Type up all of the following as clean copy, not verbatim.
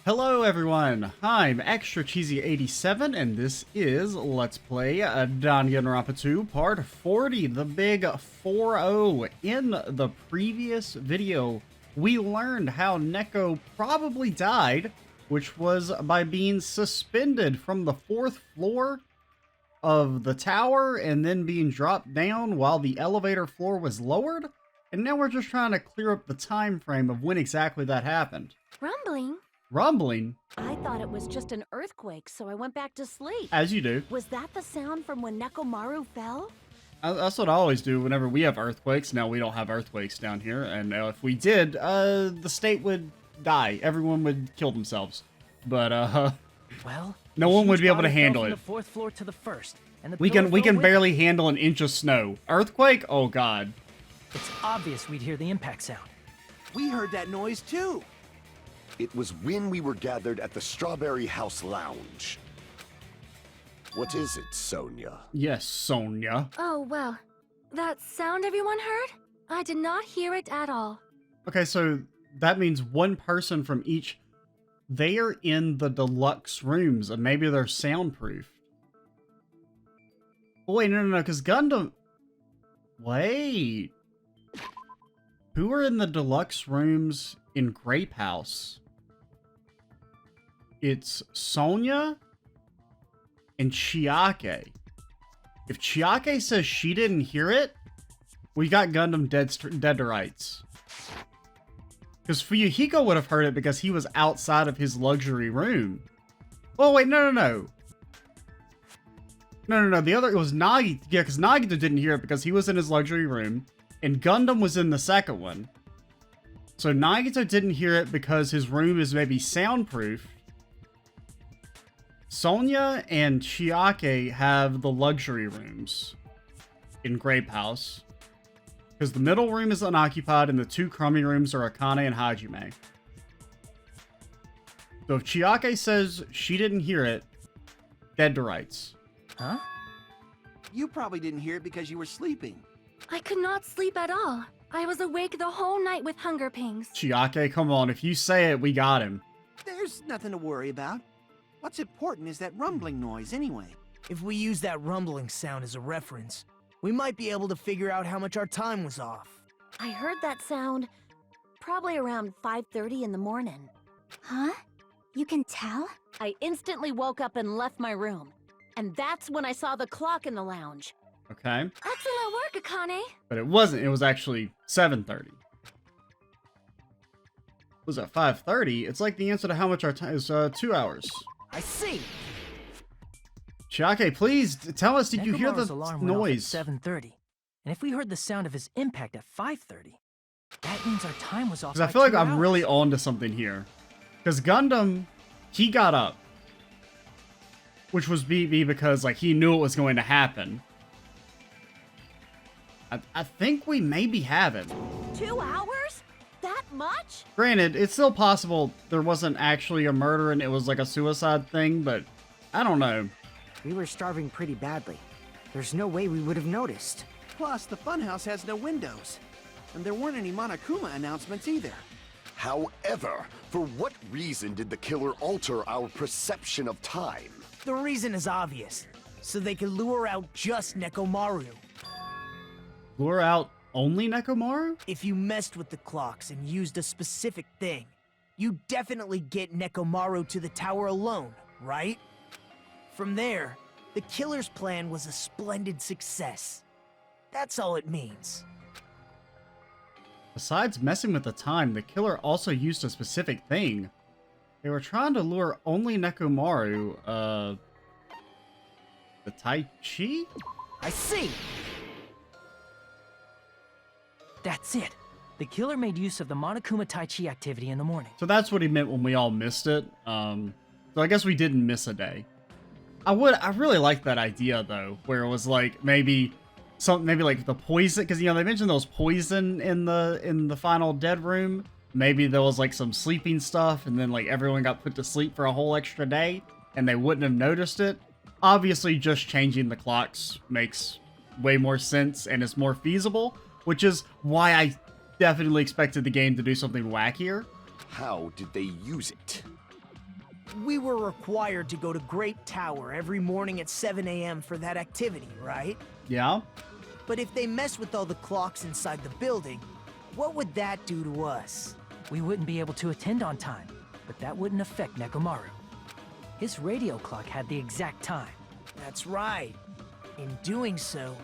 Hello everyone, I'm Extra Cheesy 87 and this is Let's Play Danganronpa 2 Part 40, the big 4-0. In the previous video, we learned how Neko probably died, which was by being suspended from the 4th floor of the tower and then being dropped down while the elevator floor was lowered. And now we're just trying to clear up the time frame of when exactly that happened. Rumbling? I thought it was just an earthquake, so I went back to sleep. As you do. Was that the sound from when Nekomaru fell? That's what I always do whenever we have earthquakes. Now, we don't have earthquakes down here, and if we did, the state would die. Everyone would kill themselves. But, well, no one would be able to handle it. The 4th floor to the 1st, and the we can barely handle an inch of snow. Earthquake? Oh, God. It's obvious we'd hear the impact sound. We heard that noise, too. It was when we were gathered at the Strawberry House Lounge. What is it, Sonia? Yes, Sonia. Oh, well, that sound everyone heard? I did not hear it at all. Okay, so that means one person from each. They are in the deluxe rooms, and maybe they're soundproof. Oh, wait, no, because Gundam... Wait. Who are in the deluxe rooms in Grape House? It's Sonia and Chiake. If Chiake says she didn't hear it, we got Gundam dead to rights. Because Fuyuhiko would have heard it because he was outside of his luxury room. Oh, wait, no. No, the other, it was Nagito. Yeah, because Nagito didn't hear it because he was in his luxury room, and Gundam was in the second one. So Nagito didn't hear it because his room is maybe soundproof. Sonia and Chiake have the luxury rooms in Grape House. Because the middle room is unoccupied and the two crummy rooms are Akane and Hajime. So if Chiake says she didn't hear it, dead to rights. Huh? You probably didn't hear it because you were sleeping. I could not sleep at all. I was awake the whole night with hunger pangs. Chiake, come on. If you say it, we got him. There's nothing to worry about. What's important is that rumbling noise anyway. If we use that rumbling sound as a reference, we might be able to figure out how much our time was off. I heard that sound probably around 5:30 in the morning. Huh? You can tell? I instantly woke up and left my room. And that's when I saw the clock in the lounge. Okay. Excellent work, Akane. But it wasn't. It was actually 7:30. Was it 5:30? It's like the answer to how much our time is 2 hours. I see. Chiake, please tell us, did you hear Nekomaru's the alarm went off at noise? 7:30. And if we heard the sound of his impact at 5:30, that means our time was off Because I by feel like 2 I'm hours. really on to something here. Because Gundam, he got up. Which was because, like, he knew it was going to happen. I think we maybe have it. 2 hours? That much? Granted, it's still possible there wasn't actually a murder and it was like a suicide thing, but I don't know. We were starving pretty badly. There's no way we would have noticed. Plus, the funhouse has no windows. And there weren't any Monokuma announcements either. However, for what reason did the killer alter our perception of time? The reason is obvious. So they could lure out just Nekomaru. Lure out only Nekomaru? If you messed with the clocks and used a specific thing, you definitely get Nekomaru to the tower alone, right? From there, the killer's plan was a splendid success. That's all it means. Besides messing with the time, the killer also used a specific thing. They were trying to lure only Nekomaru, the Tai Chi? I see! That's it. The killer made use of the Monokuma Tai Chi activity in the morning. So that's what he meant when we all missed it. So I guess we didn't miss a day. I really like that idea though, where it was like maybe like the poison, because they mentioned there was poison in the final dead room. Maybe there was like some sleeping stuff, and then like everyone got put to sleep for a whole extra day, and they wouldn't have noticed it. Obviously, just changing the clocks makes way more sense and is more feasible, which is why I definitely expected the game to do something wackier. How did they use it? We were required to go to Great Tower every morning at 7 a.m. for that activity, right? Yeah? But if they mess with all the clocks inside the building, what would that do to us? We wouldn't be able to attend on time, but that wouldn't affect Nekomaru. His radio clock had the exact time. That's right. In doing so,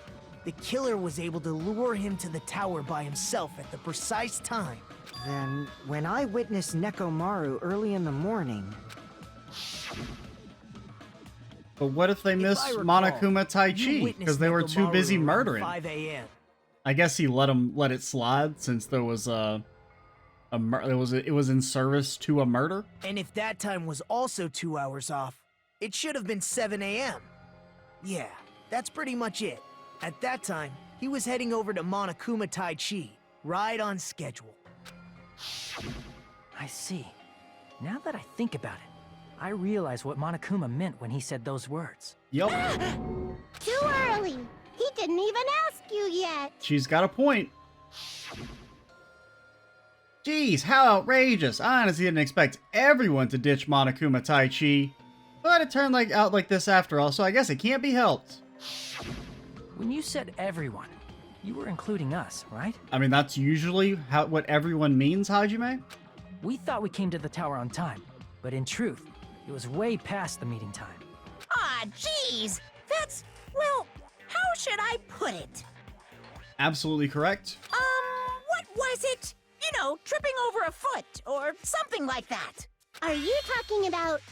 the killer was able to lure him to the tower by himself at the precise time. Then, when I witnessed Nekomaru early in the morning, But what if they If missed I recall, Monokuma Tai you Chi? witnessed Because they were too Nekomaru busy around murdering. 5 a.m. I guess he let it slide since there was it was in service to a murder. And if that time was also 2 hours off, it should have been 7 a.m. Yeah, that's pretty much it. At that time, he was heading over to Monokuma Tai Chi, right on schedule. I see. Now that I think about it, I realize what Monokuma meant when he said those words. Yup, Too early. He didn't even ask you yet. she's got a point. Jeez, how outrageous. I honestly didn't expect everyone to ditch Monokuma Tai Chi. But it turned out like this after all, so I guess it can't be helped. When you said everyone, you were including us, right? I mean, that's usually what everyone means, Hajime. We thought we came to the tower on time, but in truth, it was way past the meeting time. Ah, jeez. That's, well, how should I put it? Absolutely correct. What was it? You know, tripping over a foot or something like that. Are you talking about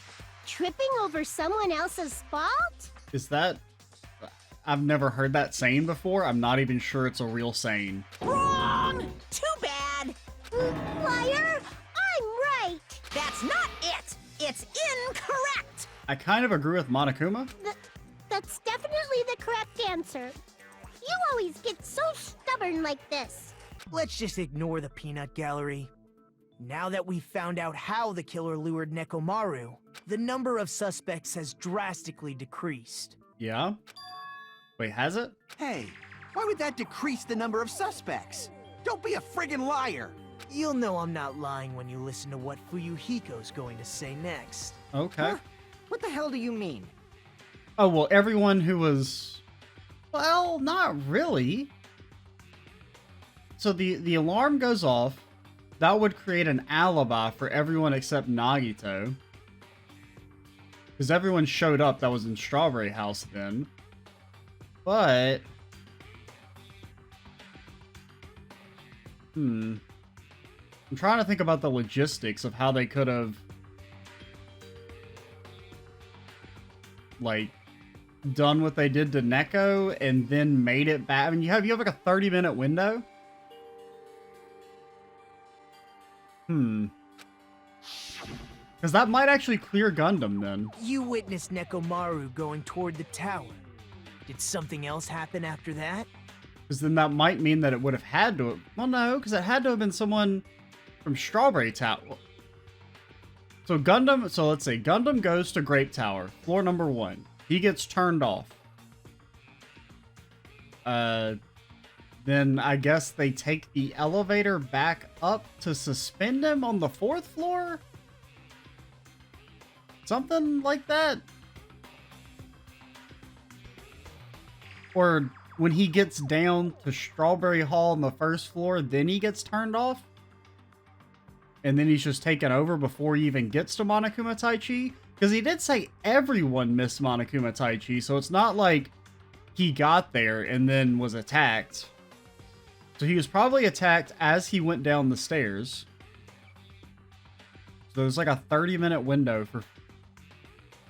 tripping over someone else's fault? Is that... I've never heard that saying before. I'm not even sure it's a real saying. Wrong! Too bad. Liar! I'm right! That's not it. It's incorrect. I kind of agree with Monokuma. That's definitely the correct answer. You always get so stubborn like this. Let's just ignore the peanut gallery. Now that we've found out how the killer lured Nekomaru, the number of suspects has drastically decreased. Yeah? Wait, has it? Hey, why would that decrease the number of suspects? Don't be a friggin' liar! You'll know I'm not lying when you listen to what Fuyuhiko's going to say next. Okay. Huh? What the hell do you mean? Oh, well, everyone who was... Well, not really. So the alarm goes off. That would create an alibi for everyone except Nagito. Because everyone showed up that was in Strawberry House then. But... I'm trying to think about the logistics of how they could have... like... done what they did to Neko and then made it back. I mean, you have like a 30-minute window. Because that might actually clear Gundam then. You witnessed Nekomaru going toward the tower. Did something else happen after that? Because then that might mean that it would have had to... Well, no, because it had to have been someone from Strawberry Tower. So Gundam... So let's say Gundam goes to Grape Tower, floor number 1. He gets turned off. Then I guess they take the elevator back up to suspend him on the 4th floor? Something like that. Or when he gets down to Strawberry Hall on the 1st floor, then he gets turned off? And then he's just taken over before he even gets to Monokuma Tai Chi? Because he did say everyone missed Monokuma Tai Chi, so it's not like he got there and then was attacked. So he was probably attacked as he went down the stairs. So there's like a 30-minute window for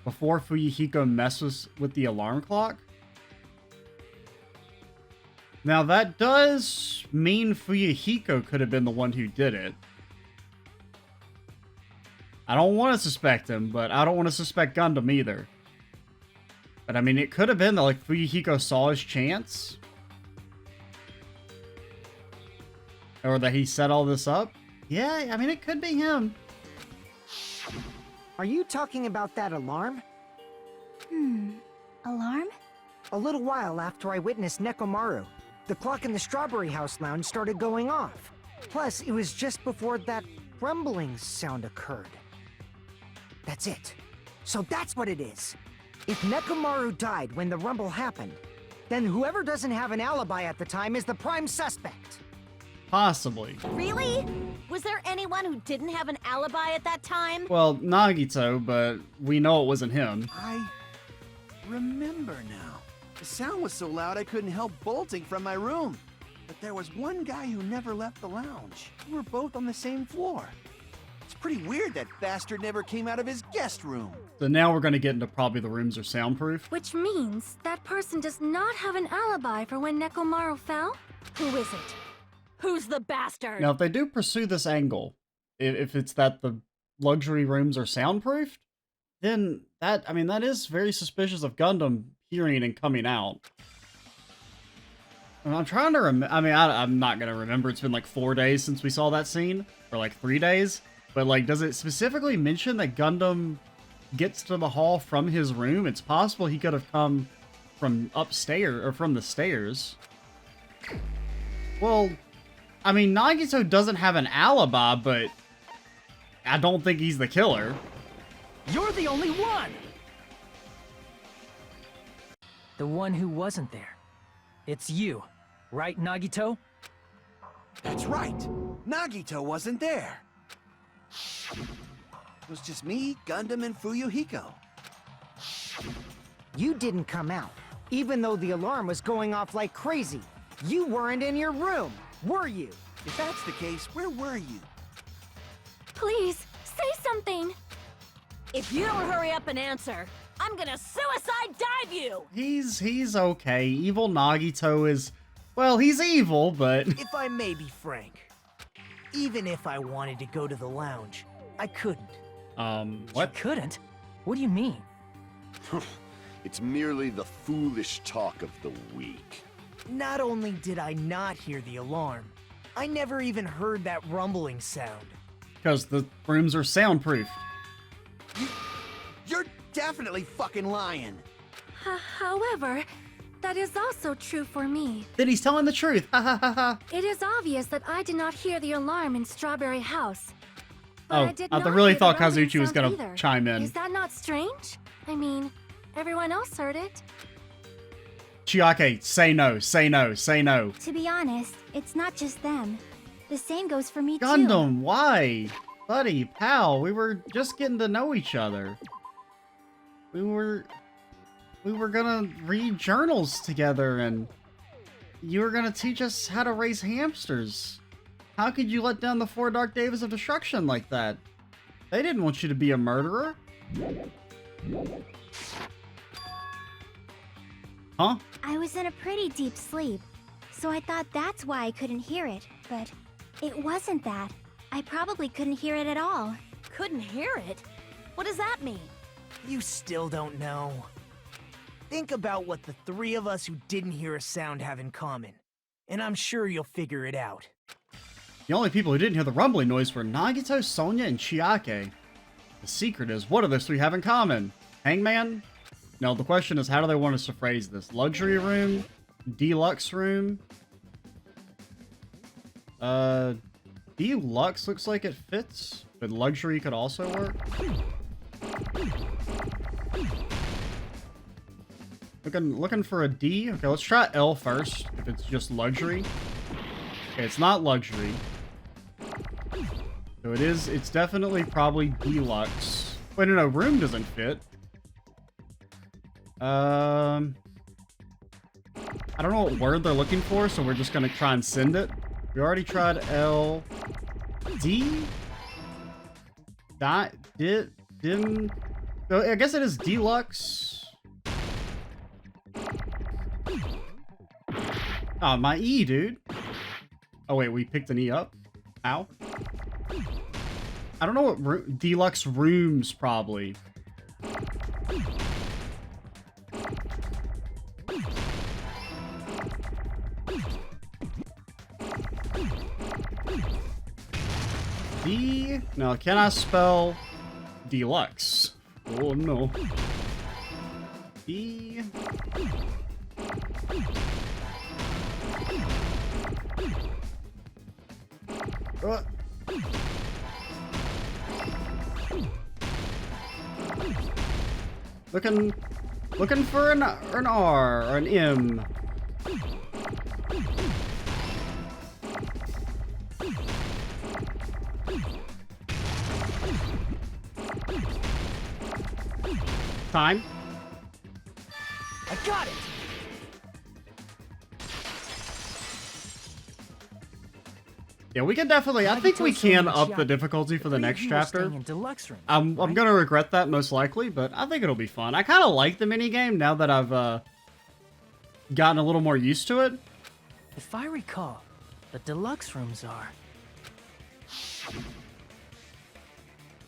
before Fuyuhiko messes with the alarm clock. Now that does mean Fuyuhiko could have been the one who did it. I don't want to suspect him, but I don't want to suspect Gundam either. But I mean, it could have been that like Fuyuhiko saw his chance. Or that he set all this up. Yeah, I mean, it could be him. Are you talking about that alarm? Alarm? A little while after I witnessed Nekomaru, the clock in the Strawberry House lounge started going off. Plus, it was just before that rumbling sound occurred. That's it. So that's what it is. If Nekomaru died when the rumble happened, then whoever doesn't have an alibi at the time is the prime suspect. Possibly. Really? Was there anyone who didn't have an alibi at that time? Well, Nagito, but we know it wasn't him. I remember now. The sound was so loud I couldn't help bolting from my room. But there was one guy who never left the lounge. We were both on the same floor. It's pretty weird that bastard never came out of his guest room. So now we're gonna get into probably the rooms are soundproof. Which means that person does not have an alibi for when Nekomaru fell? Who is it? Who's the bastard? Now, if they do pursue this angle, if it's that the luxury rooms are soundproofed, then that is very suspicious of Gundam hearing and coming out. And I'm trying to I'm not gonna remember. It's been like 4 days since we saw that scene, or like 3 days. But like, does it specifically mention that Gundam gets to the hall from his room? It's possible he could have come from upstairs or from the stairs. Well, I mean, Nagito doesn't have an alibi, but I don't think he's the killer. You're the only one! The one who wasn't there. It's you, right, Nagito? That's right. Nagito wasn't there. It was just me, Gundam, and Fuyuhiko. You didn't come out, even though the alarm was going off like crazy. You weren't in your room, were you? If that's the case, where were you? Please, say something! If you don't hurry up and answer, I'm gonna suicide dive you! He's okay. Evil Nagito is, well, he's evil, but... If I may be frank, even if I wanted to go to the lounge, I couldn't. What? You couldn't? What do you mean? It's merely the foolish talk of the weak. Not only did I not hear the alarm, I never even heard that rumbling sound. Because the rooms are soundproof. You're definitely fucking lying. However, that is also true for me. Then he's telling the truth. Ha ha ha ha. It is obvious that I did not hear the alarm in Strawberry House. But Oh, I did I not really hear thought the rumbling Kazuchi was sound gonna either. chime in. Is that not strange? I mean, everyone else heard it. Chiake, say no, say no, say no. To be honest, it's not just them. The same goes for me too. Gundam, why? Buddy, pal, we were just getting to know each other. We were gonna read journals together, and you were gonna teach us how to raise hamsters. How could you let down the 4 Dark Days of Destruction like that? They didn't want you to be a murderer. Huh? I was in a pretty deep sleep, so I thought that's why I couldn't hear it, but it wasn't that. I probably couldn't hear it at all. Couldn't hear it? What does that mean? You still don't know. Think about what the 3 of us who didn't hear a sound have in common, and I'm sure you'll figure it out. The only people who didn't hear the rumbling noise were Nagito, Sonia, and Chiake. The secret is, what do those 3 have in common? Hangman? No, the question is, how do they want us to phrase this? Luxury room? Deluxe room? Deluxe looks like it fits, but luxury could also work. Looking for a D. Okay, let's try L first, if it's just luxury. Okay, it's not luxury. So it's definitely probably deluxe. Wait, no, room doesn't fit. I don't know what word they're looking for, so we're just gonna try and send it. We already tried L. D? Dim. So I guess it is deluxe. Oh, my E, dude. Oh, wait, we picked an E up? How? I don't know what deluxe rooms, probably. D? No, can I spell deluxe? Oh, no. D. Looking for an R or an M. Time. I got it! Yeah, we can definitely. I think we can up the difficulty for the next chapter. I'm gonna regret that most likely, but I think it'll be fun. I kind of like the minigame now that I've gotten a little more used to it. If I recall, the deluxe rooms are...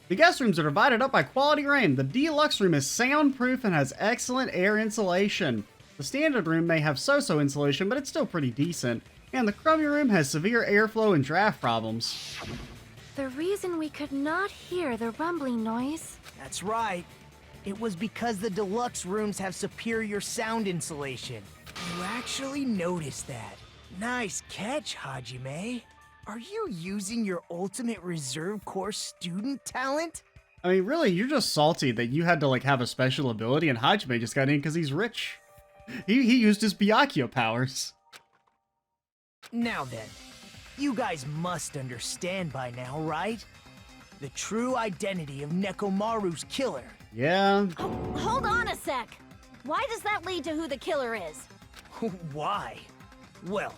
The guest rooms are divided up by quality rating. The deluxe room is soundproof and has excellent air insulation. The standard room may have so-so insulation, but it's still pretty decent. And the crummy room has severe airflow and draft problems. The reason we could not hear the rumbling noise... That's right. It was because the deluxe rooms have superior sound insulation. You actually noticed that. Nice catch, Hajime. Are you using your ultimate reserve corps student talent? I mean, really, you're just salty that you had to, like, have a special ability and Hajime just got in because he's rich. He used his Byakuya powers. Now then, you guys must understand by now, right? The true identity of Nekomaru's killer. Yeah. Oh, hold on a sec. Why does that lead to who the killer is? Why? Well,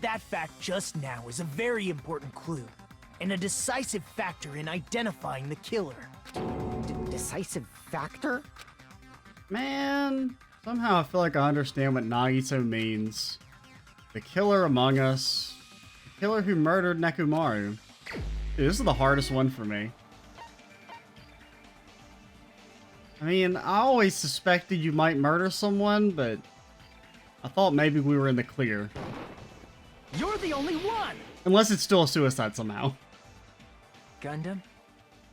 that fact just now is a very important clue, and a decisive factor in identifying the killer. Decisive factor? Man, somehow I feel like I understand what Nagito means. The killer among us. The killer who murdered Nekomaru. Dude, this is the hardest one for me. I mean, I always suspected you might murder someone, but I thought maybe we were in the clear. You're the only one! Unless it's still a suicide somehow. Gundam,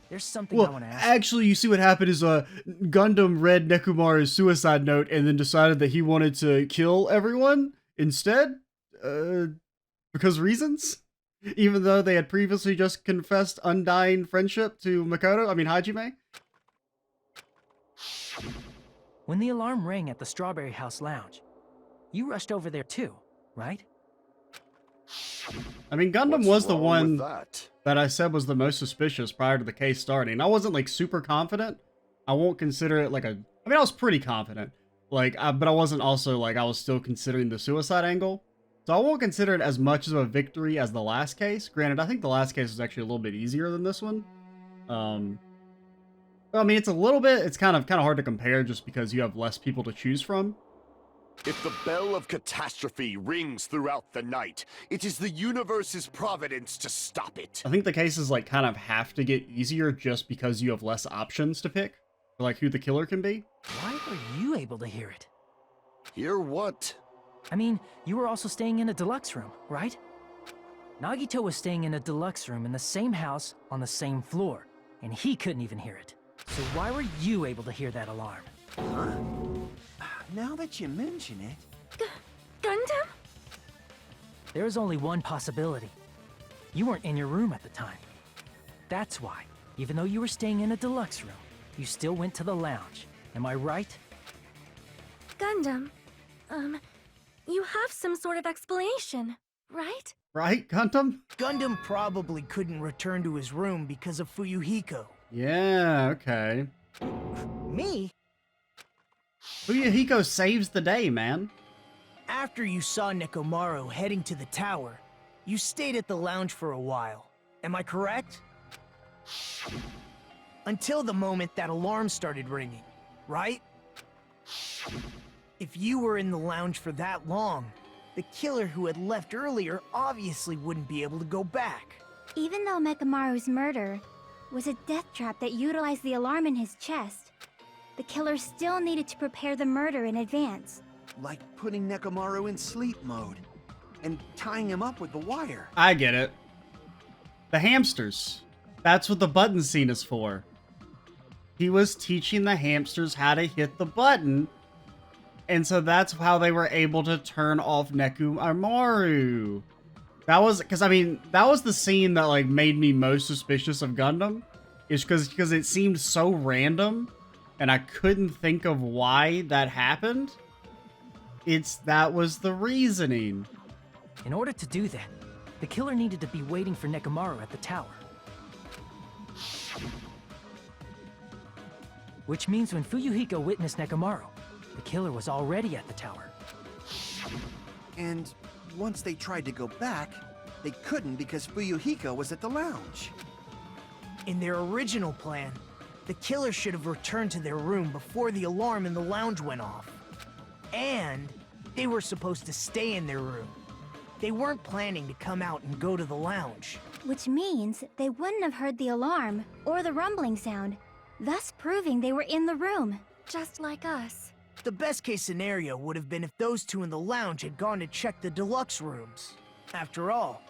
there's something I want to ask. Actually, you see what happened is Gundam read Nekomaru's suicide note and then decided that he wanted to kill everyone instead. Because reasons? Even though they had previously just confessed undying friendship to Hajime? When the alarm rang at the Strawberry House Lounge, you rushed over there too, right? I mean, Gundam was the one that I said was the most suspicious prior to the case starting. I wasn't, like, super confident. I won't consider it, like, I mean, I was pretty confident. Like, but I wasn't also, like, I was still considering the suicide angle. So I won't consider it as much of a victory as the last case. Granted, I think the last case was actually a little bit easier than this one. I mean, it's a little bit, it's kind of hard to compare just because you have less people to choose from. if the bell of catastrophe rings throughout the night, it is the universe's providence to stop it. I think the cases, like, kind of have to get easier just because you have less options to pick for, like, who the killer can be. Why were you able to hear it? Hear what? I mean, you were also staying in a deluxe room, right? Nagito was staying in a deluxe room in the same house on the same floor, and he couldn't even hear it. So why were you able to hear that alarm? Huh? Now that you mention it... Gundam? There is only one possibility. You weren't in your room at the time. That's why, even though you were staying in a deluxe room, you still went to the lounge. Am I right? Gundam, you have some sort of explanation, right? Right, Gundam? Gundam probably couldn't return to his room because of Fuyuhiko. Yeah, okay. Me? Fuyuhiko saves the day, man. After you saw Nekomaru heading to the tower, you stayed at the lounge for a while. Am I correct? Until the moment that alarm started ringing, right? If you were in the lounge for that long, the killer who had left earlier obviously wouldn't be able to go back. Even though Nekomaru's murder was a death trap that utilized the alarm in his chest, the killer still needed to prepare the murder in advance. Like putting Nekomaru in sleep mode and tying him up with the wire. I get it. The hamsters. That's what the button scene is for. He was teaching the hamsters how to hit the button, and so that's how they were able to turn off Nekomaru. That was, because I mean, that was the scene that like made me most suspicious of Gundam, is because it seemed so random and I couldn't think of why that happened, that was the reasoning. In order to do that, the killer needed to be waiting for Nekomaru at the tower. Which means when Fuyuhiko witnessed Nekomaru, the killer was already at the tower. And once they tried to go back, they couldn't because Fuyuhiko was at the lounge. In their original plan, the killer should have returned to their room before the alarm in the lounge went off. And they were supposed to stay in their room. They weren't planning to come out and go to the lounge. Which means they wouldn't have heard the alarm or the rumbling sound, thus proving they were in the room. Just like us. The best case scenario would have been if those two in the lounge had gone to check the deluxe rooms. After all,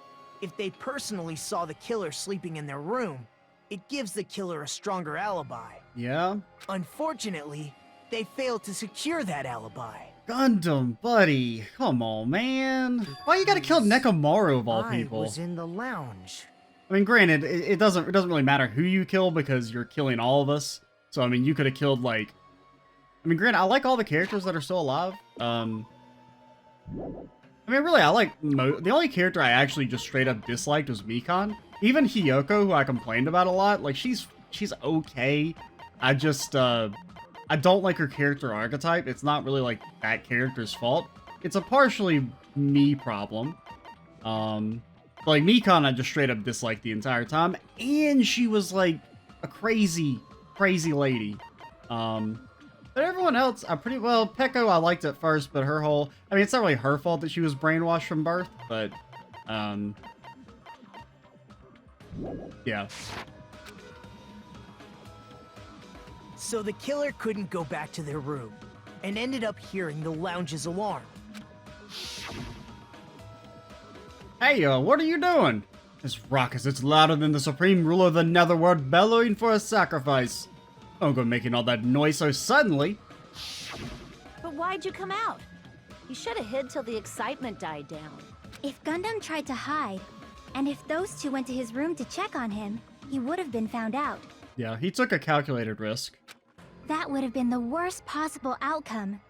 if they personally saw the killer sleeping in their room, it gives the killer a stronger alibi. Yeah? Unfortunately, they failed to secure that alibi. Gundam, buddy. Come on, man. Why you gotta kill Nekomaru of all I people? was in the lounge. I mean, granted, it doesn't really matter who you kill because you're killing all of us. So, I mean, you could have killed, like... I mean, granted, I like all the characters that are still alive. I mean, really, I like... The only character I actually just straight up disliked was Mikan. Even Hiyoko, who I complained about a lot, like, she's okay. I just, I don't like her character archetype. It's not really, like, that character's fault. It's a partially me problem. Like, Mikan, I just straight up disliked the entire time. And she was, like, a crazy, crazy lady. But everyone else, I pretty well... Peko, I liked at first, but her whole... I mean, it's not really her fault that she was brainwashed from birth, but... yeah. So the killer couldn't go back to their room, and ended up hearing the lounge's alarm. Hey, what are you doing? This ruckus, it's louder than the supreme ruler of the netherworld bellowing for a sacrifice. Don't go making all that noise so suddenly. But why'd you come out? You should have hid till the excitement died down. If Gundam tried to hide, and if those two went to his room to check on him, he would have been found out. Yeah, he took a calculated risk. That would have been the worst possible outcome.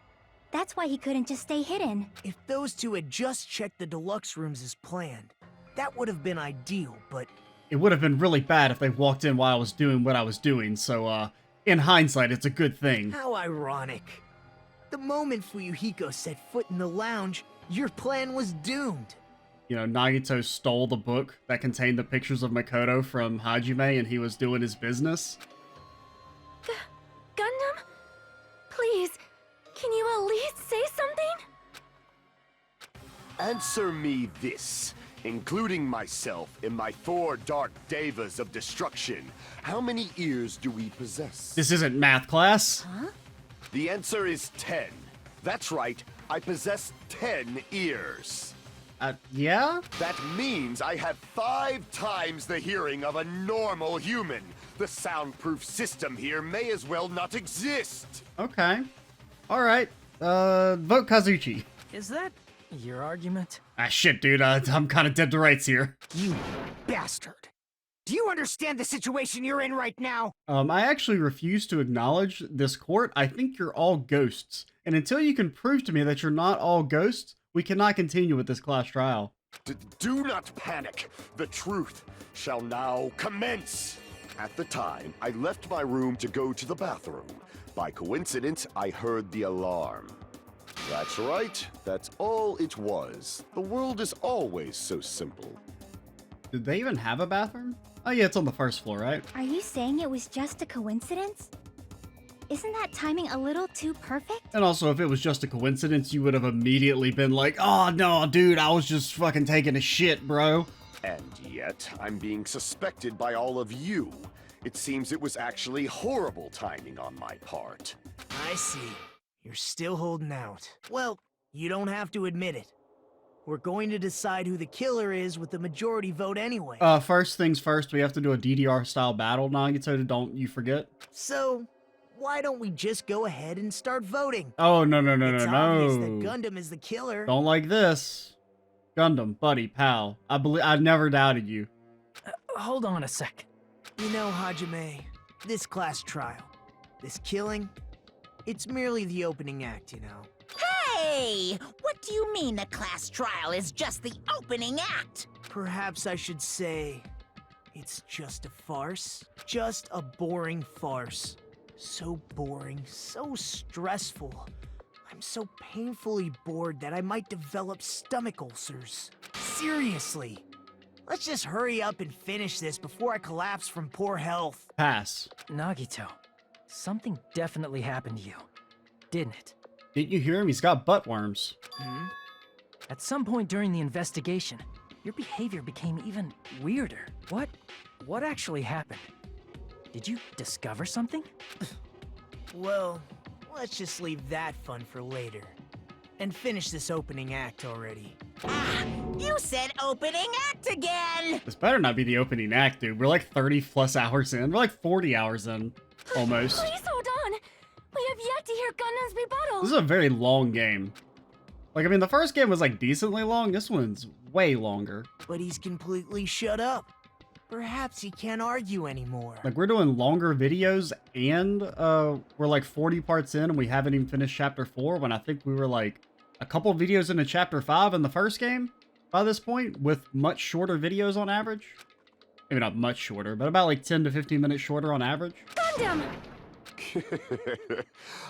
That's why he couldn't just stay hidden. If those two had just checked the deluxe rooms as planned, that would have been ideal, but... It would have been really bad if they walked in while I was doing what I was doing, so, in hindsight, it's a good thing. How ironic. The moment Fuyuhiko set foot in the lounge, your plan was doomed. You know, Nagito stole the book that contained the pictures of Makoto from Hajime and he was doing his business. Gundam? Please, can you at least say something? Answer me this. Including myself in my 4 dark devas of destruction, how many ears do we possess? This isn't math class. Huh? The answer is 10. That's right, I possess 10 ears. Yeah? That means I have 5 times the hearing of a normal human. The soundproof system here may as well not exist. Okay. Alright. Vote Kazuchi. Is that your argument? Ah, shit, dude. I'm kind of dead to rights here. You bastard. Do you understand the situation you're in right now? I actually refuse to acknowledge this court. I think you're all ghosts. And until you can prove to me that you're not all ghosts, we cannot continue with this class trial. Do not panic. The truth shall now commence. At the time, I left my room to go to the bathroom. By coincidence, I heard the alarm. That's right. That's all it was. The world is always so simple. Did they even have a bathroom? Oh yeah, it's on the first floor, right? Are you saying it was just a coincidence? Isn't that timing a little too perfect? And also, if it was just a coincidence, you would have immediately been like, oh no, dude, I was just fucking taking a shit, bro. And yet, I'm being suspected by all of you. It seems it was actually horrible timing on my part. I see. You're still holding out. Well, you don't have to admit it. We're going to decide who the killer is with the majority vote anyway. First things first, we have to do a DDR-style battle, Nagito, don't you forget. So, why don't we just go ahead and start voting? Oh, no, It's obvious that Gundam is the killer. Don't like this. Gundam, buddy, pal. I never doubted you. Hold on a sec. You know, Hajime, this class trial, This killing, it's merely the opening act, you know. Hey! What do you mean the class trial is just the opening act? Perhaps I should say it's just a farce. Just a boring farce. So boring, so stressful. I'm so painfully bored that I might develop stomach ulcers. Seriously. Let's just hurry up and finish this before I collapse from poor health. Pass. Nagito, something definitely happened to you, didn't it? Didn't you hear him? He's got butt worms. At some point during the investigation, your behavior became even weirder. What actually happened? Did you discover something? Well, let's just leave that fun for later. And finish this opening act already. Ah, you said opening act again! This better not be the opening act, dude. We're like 30 plus hours in. We're like 40 hours in, almost. Please hold on. We have yet to hear Gundam's rebuttal. This is a very long game. Like, I mean, the first game was like decently long. This one's way longer. But he's completely shut up. Perhaps he can't argue anymore. Like, we're doing longer videos and we're like 40 parts in and we haven't even finished chapter 4 when I think we were like a couple videos into chapter 5 in the first game by this point with much shorter videos on average. Maybe not much shorter, but about like 10 to 15 minutes shorter on average. Gundam!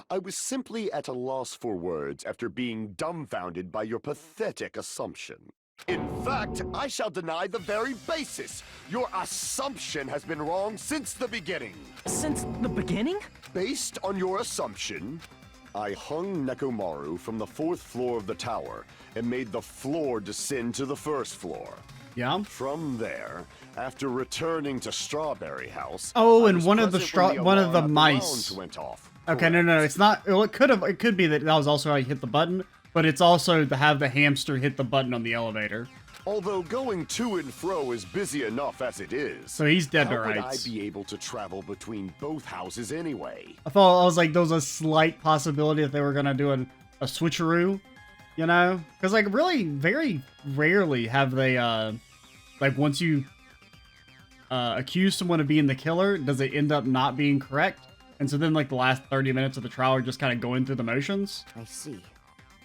I was simply at a loss for words after being dumbfounded by your pathetic assumption. In fact, I shall deny the very basis. Your assumption has been wrong since the beginning. Since the beginning? Based on your assumption, I hung Nekomaru from the 4th floor of the tower and made the floor descend to the 1st floor. Yeah. From there, after returning to Strawberry House, Oh, I and was one of the present when one of the alarm at mice. lounge went off. Okay, no, it's not. Well, it could be that was also how you hit the button, but it's also to have the hamster hit the button on the elevator. Although going to and fro is busy enough as it is, So he's dead to how would I rights. be able to travel between both houses anyway? I was like, there was a slight possibility that they were gonna do a switcheroo, you know? Because like really, very rarely have they like once you accuse someone of being the killer, does it end up not being correct? And so then like the last 30 minutes of the trial are just kind of going through the motions. I see.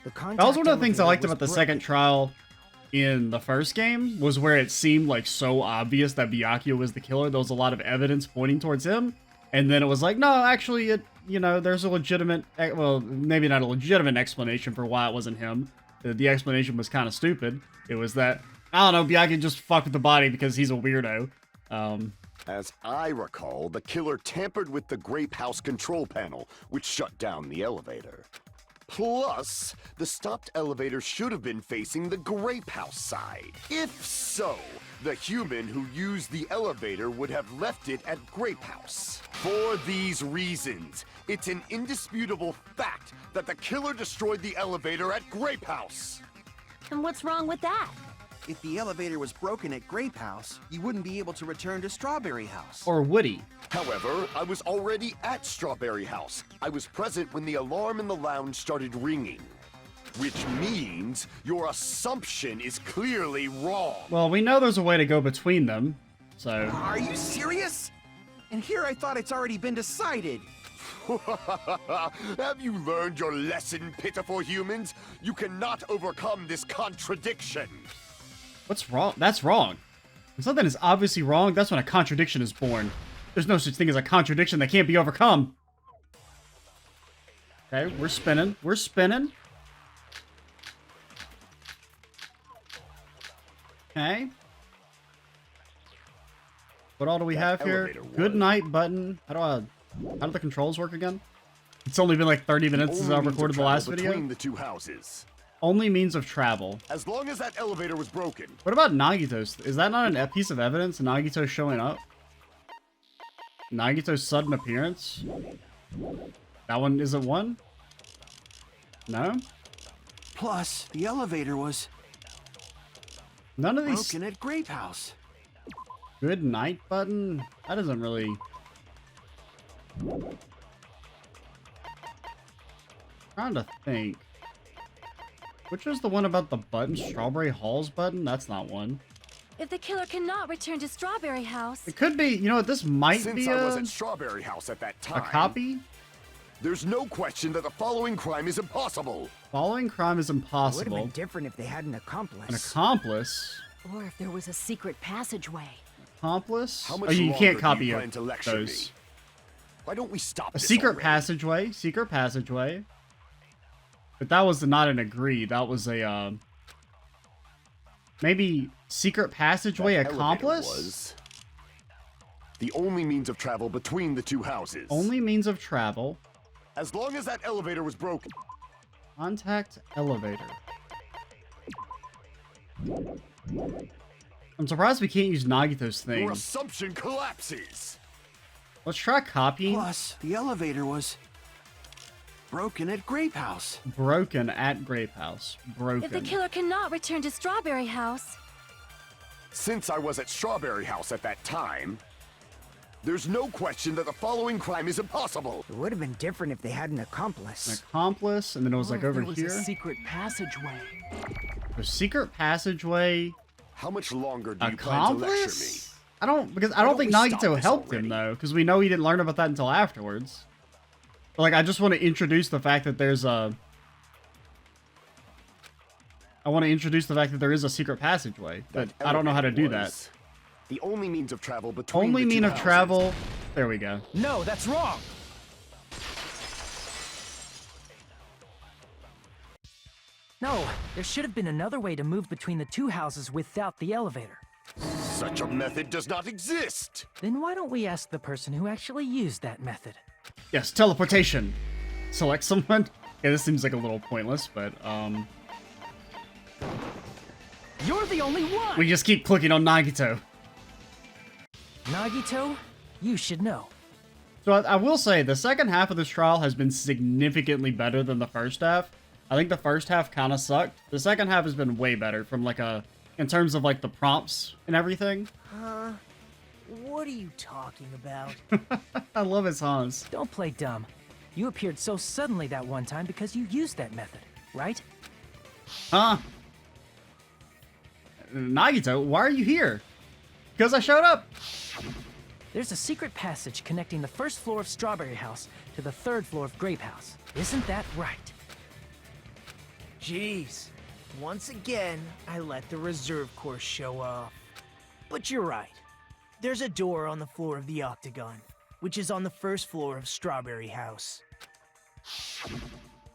That was one of the things I liked about the second trial in the first game, was where it seemed like so obvious that Byakuya was the killer. There was a lot of evidence pointing towards him. And then it was like, no, actually, there's a legitimate, well, maybe not a legitimate explanation for why it wasn't him. The explanation was kind of stupid. It was that, I don't know, Byakuya just fucked with the body because he's a weirdo. As I recall, the killer tampered with the Grape House control panel, which shut down the elevator. Plus, the stopped elevator should have been facing the Grape House side. If so, the human who used the elevator would have left it at Grape House. For these reasons, it's an indisputable fact that the killer destroyed the elevator at Grape House. And what's wrong with that? If the elevator was broken at Grape House, you wouldn't be able to return to Strawberry House. Or Woody. However, I was already at Strawberry House. I was present when the alarm in the lounge started ringing. Which means your assumption is clearly wrong. Well, we know there's a way to go between them, so... Are you serious? And here I thought it's already been decided. Have you learned your lesson, pitiful humans? You cannot overcome this contradiction. What's wrong? That's wrong. When something is obviously wrong, that's when a contradiction is born. There's no such thing as a contradiction that can't be overcome. Okay, we're spinning. We're spinning. Okay. What all do we have here? Good night button. How do the controls work again? It's only been like 30 minutes since I recorded the last video. Between the two houses. Only means of travel. As long as that elevator was broken. What about Nagito's? Is that not a piece of evidence? Nagito showing up? Nagito's sudden appearance? That one isn't one? No? Plus, the elevator was None of these... broken at Grape House. Good night button? That doesn't really... Trying to think. Which is the one about the button? Strawberry Halls button? That's not one. If the killer cannot return to Strawberry House... It could be, you know what, this might Since be I was a at Strawberry House at that time, copy? There's no question that the following crime is impossible. Following crime is It would have impossible. been different if they had an accomplice. An accomplice? Or if there was a secret passageway. Accomplice? How Oh, much you longer can't do copy you plan to lecture those. me? Why don't we stop A this secret already? passageway? Secret passageway? But that was not an agree. That was a, maybe secret passageway That elevator accomplice? was the only means of travel between the two houses. Only means of travel. As long as that elevator was broken. Contact elevator. I'm surprised we can't use Nagito's Your thing. assumption collapses. Let's try copying. Plus, the elevator was broken at Grape House. Broken at Grape House. Broken. If the killer cannot return to Strawberry House, Since I was at Strawberry House at that time, there's no question that the following crime is impossible. It would have been different if they had an An accomplice. accomplice, and then it was Or like if over there was here. a secret passageway. The secret passageway. How much longer do you plan to lecture me? Accomplice? I don't Why think don't we stop Nagito this helped already? him though, because we know he didn't learn about that until afterwards. But, like, I just want to introduce the fact that there's a. I want to introduce the fact that there is a secret passageway, but That I don't know how to do elevator that. was the only means of travel between Only the two mean of houses. travel. There we go. No, that's wrong! No, there should have been another way to move between the two houses without the elevator. Such a method does not exist. Then why don't we ask the person who actually used that method? Yes, teleportation. Select someone. Yeah, this seems like a little pointless, but You're the only one! we just keep clicking on Nagito. Nagito, you should know. So I will say the second half of this trial has been significantly better than the first half. I think the first half kind of sucked. The second half has been way better from like in terms of like the prompts and everything. What are you talking about? I love his Hans. Don't play dumb. You appeared so suddenly that one time because you used that method, right? Huh? Nagito, why are you here? Because I showed up. There's a secret passage connecting the first floor of Strawberry House to the third floor of Grape House. Isn't that right? Jeez. Once again, I let the reserve course show off. But you're right. There's a door on the floor of the Octagon, which is on the first floor of Strawberry House.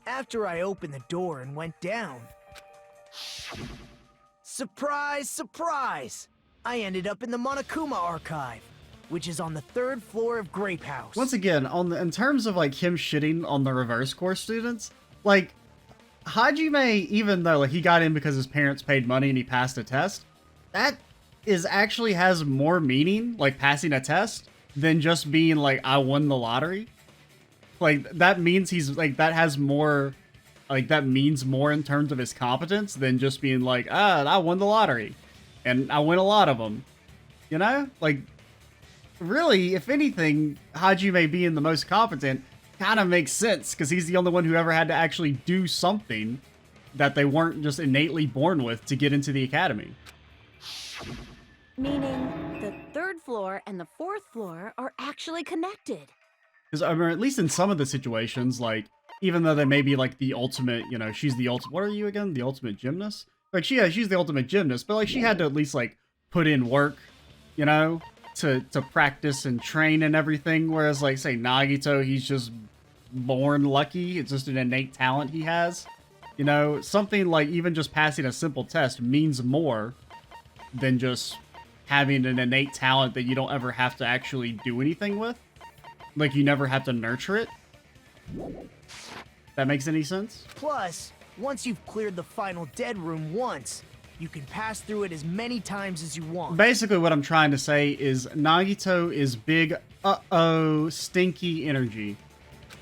After I opened the door and went down, surprise, surprise! I ended up in the Monokuma Archive, which is on the third floor of Grape House. Once again, in terms of like him shitting on the reverse course students, like Hajime, even though like he got in because his parents paid money and he passed a test, that is actually has more meaning, like passing a test, than just being like I won the lottery. Like that means he's like that has more, like that means more in terms of his competence than just being like I won the lottery, and I win a lot of them. You know, like really, if anything, Hajime being the most competent kind of makes sense because he's the only one who ever had to actually do something that they weren't just innately born with to get into the academy. Meaning the third floor and the fourth floor are actually connected. Because I mean, at least in some of the situations, like even though they may be like the ultimate, you know, she's the ultimate. What are you again? The ultimate gymnast? Like she's the ultimate gymnast, but like she had to at least like put in work, you know, to practice and train and everything. Whereas like say Nagito, he's just born lucky. It's just an innate talent he has. You know, something like even just passing a simple test means more than just having an innate talent that you don't ever have to actually do anything with. Like, you never have to nurture it. That makes any sense? Plus, once you've cleared the final dead room once, you can pass through it as many times as you want. Basically, what I'm trying to say is Nagito is big, stinky energy.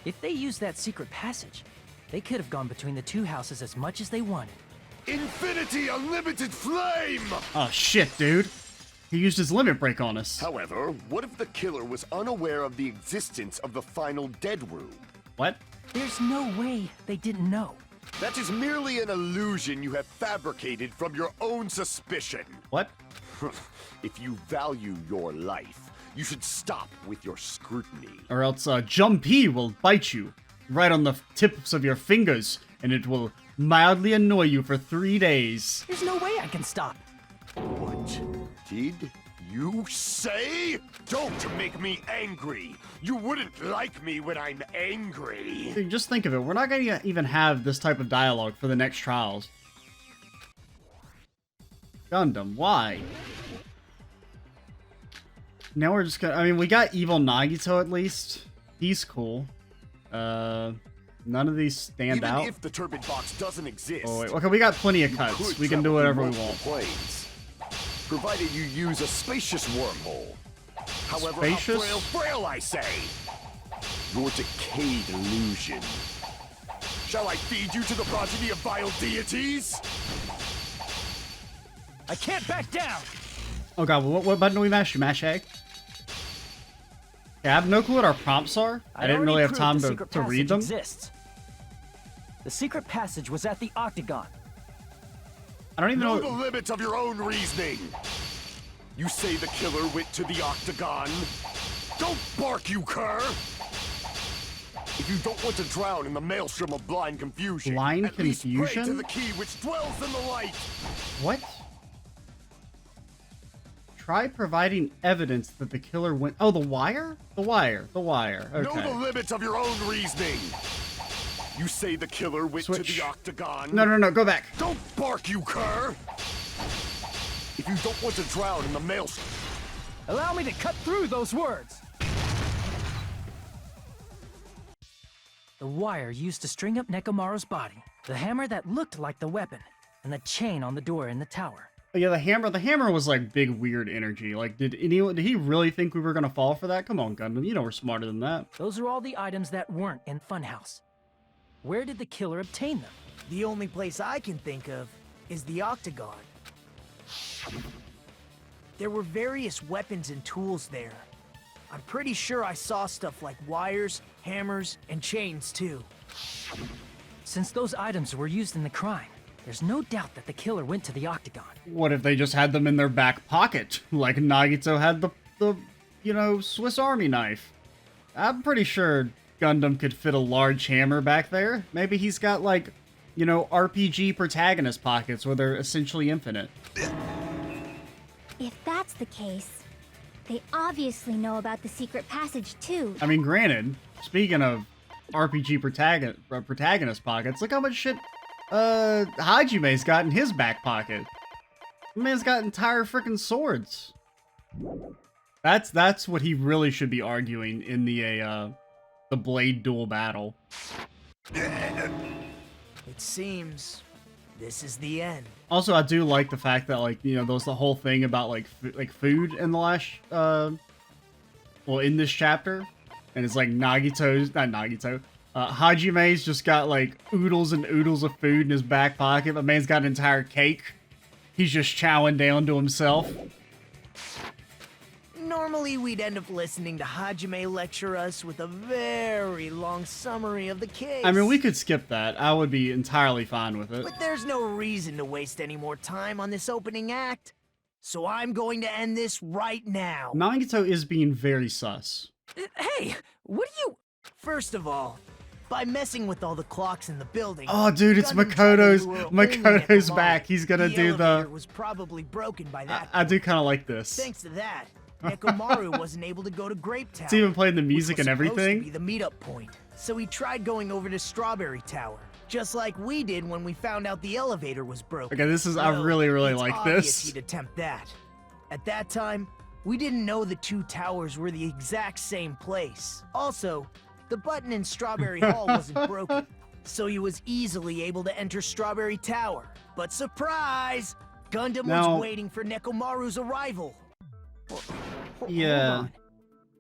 If they used that secret passage, they could have gone between the two houses as much as they wanted. Infinity Unlimited Flame! Oh, shit, dude. He used his limit break on us. However, what if the killer was unaware of the existence of the final dead room? What? There's no way they didn't know. That is merely an illusion you have fabricated from your own suspicion. What? If you value your life, you should stop with your scrutiny. Or else Jumpy will bite you. right on the tips of your fingers, and it will mildly annoy you for 3 days. There's no way I can stop. What did you say? Don't make me angry. You wouldn't like me when I'm angry. Dude, just think of it. We're not going to even have this type of dialogue for the next trials. Gundam, why? Now we're just gonna... I mean, we got evil Nagito at least. He's cool. None of these stand Even out. if the turbid box doesn't exist, Oh, wait. Okay, we got plenty of you cuts. could We can do travel whatever we through want. multiple planes, provided you use a spacious wormhole. However, Spacious? how frail, I say. Your decayed illusion. Shall I feed you to the progeny of vile deities? I can't back down! Oh god, what button do we mash? You mash A? Yeah, I have no clue what our prompts are. I didn't really have time to read them. Exists. The secret passage was at the Octagon. I don't even Know know. the limits of your own reasoning. You say the killer went to the Octagon. Don't bark, you cur! If you don't want to drown in the maelstrom of blind confusion, Blind at least pray to confusion? the key which dwells in the light. What? Try providing evidence that the killer went... Oh, the wire? The wire. The wire. Know the Okay. limits of your own reasoning. You say the killer went to Switch. the Octagon. No, go back. Don't bark, you cur! If you don't want to drown in the maelstrom... Allow me to cut through those words! The wire used to string up Nekomaru's body, the hammer that looked like the weapon, and the chain on the door in the tower. Oh, yeah, the hammer was like big weird energy. Like, did he really think we were gonna fall for that? Come on, Gundam, you know we're smarter than that. Those are all the items that weren't in Funhouse. Where did the killer obtain them? The only place I can think of is the Octagon. There were various weapons and tools there. I'm pretty sure I saw stuff like wires, hammers, and chains too. Since those items were used in the crime, there's no doubt that the killer went to the Octagon. What if they just had them in their back pocket, like Nagito had the you know, Swiss Army knife? I'm pretty sure Gundam could fit a large hammer back there. Maybe he's got, like, you know, RPG protagonist pockets where they're essentially infinite. If that's the case, they obviously know about the secret passage too. I mean, granted, speaking of RPG protagonist pockets, look how much shit Hajime's got in his back pocket. The man's got entire freaking swords. That's what he really should be arguing in the blade duel battle. It seems this is the end. Also, I do like the fact that, like, you know, there was the whole thing about like food in the last well, in this chapter, and it's like Hajime's just got like oodles and oodles of food in his back pocket, but man's got an entire cake. He's just chowing down to himself. Normally, we'd end up listening to Hajime lecture us with a very long summary of the case. I mean, we could skip that. I would be entirely fine with it. But there's no reason to waste any more time on this opening act. So I'm going to end this right now. Nagito is being very sus. Hey, what do you... First of all, by messing with all the clocks in the building... Oh, dude, it's Gundam tried to Makoto's lure only Makoto's Nekomaru. back. He's gonna do elevator the... was probably broken by that I do point. kind of like this. Thanks to that, Nekomaru wasn't able to go to Grape Tower. It's even playing the music which and was supposed everything. to be the meetup point. So he tried going over to Strawberry Tower, just like we did when we found out the elevator was broken. Okay, this is... I Well, really it's like obvious this. He'd attempt that. At that time, we didn't know the two towers were the exact same place. Also, the button in Strawberry Hall wasn't broken, so he was easily able to enter Strawberry Tower. But surprise! Gundam Now- was waiting for Nekomaru's arrival. Yeah. Hold on.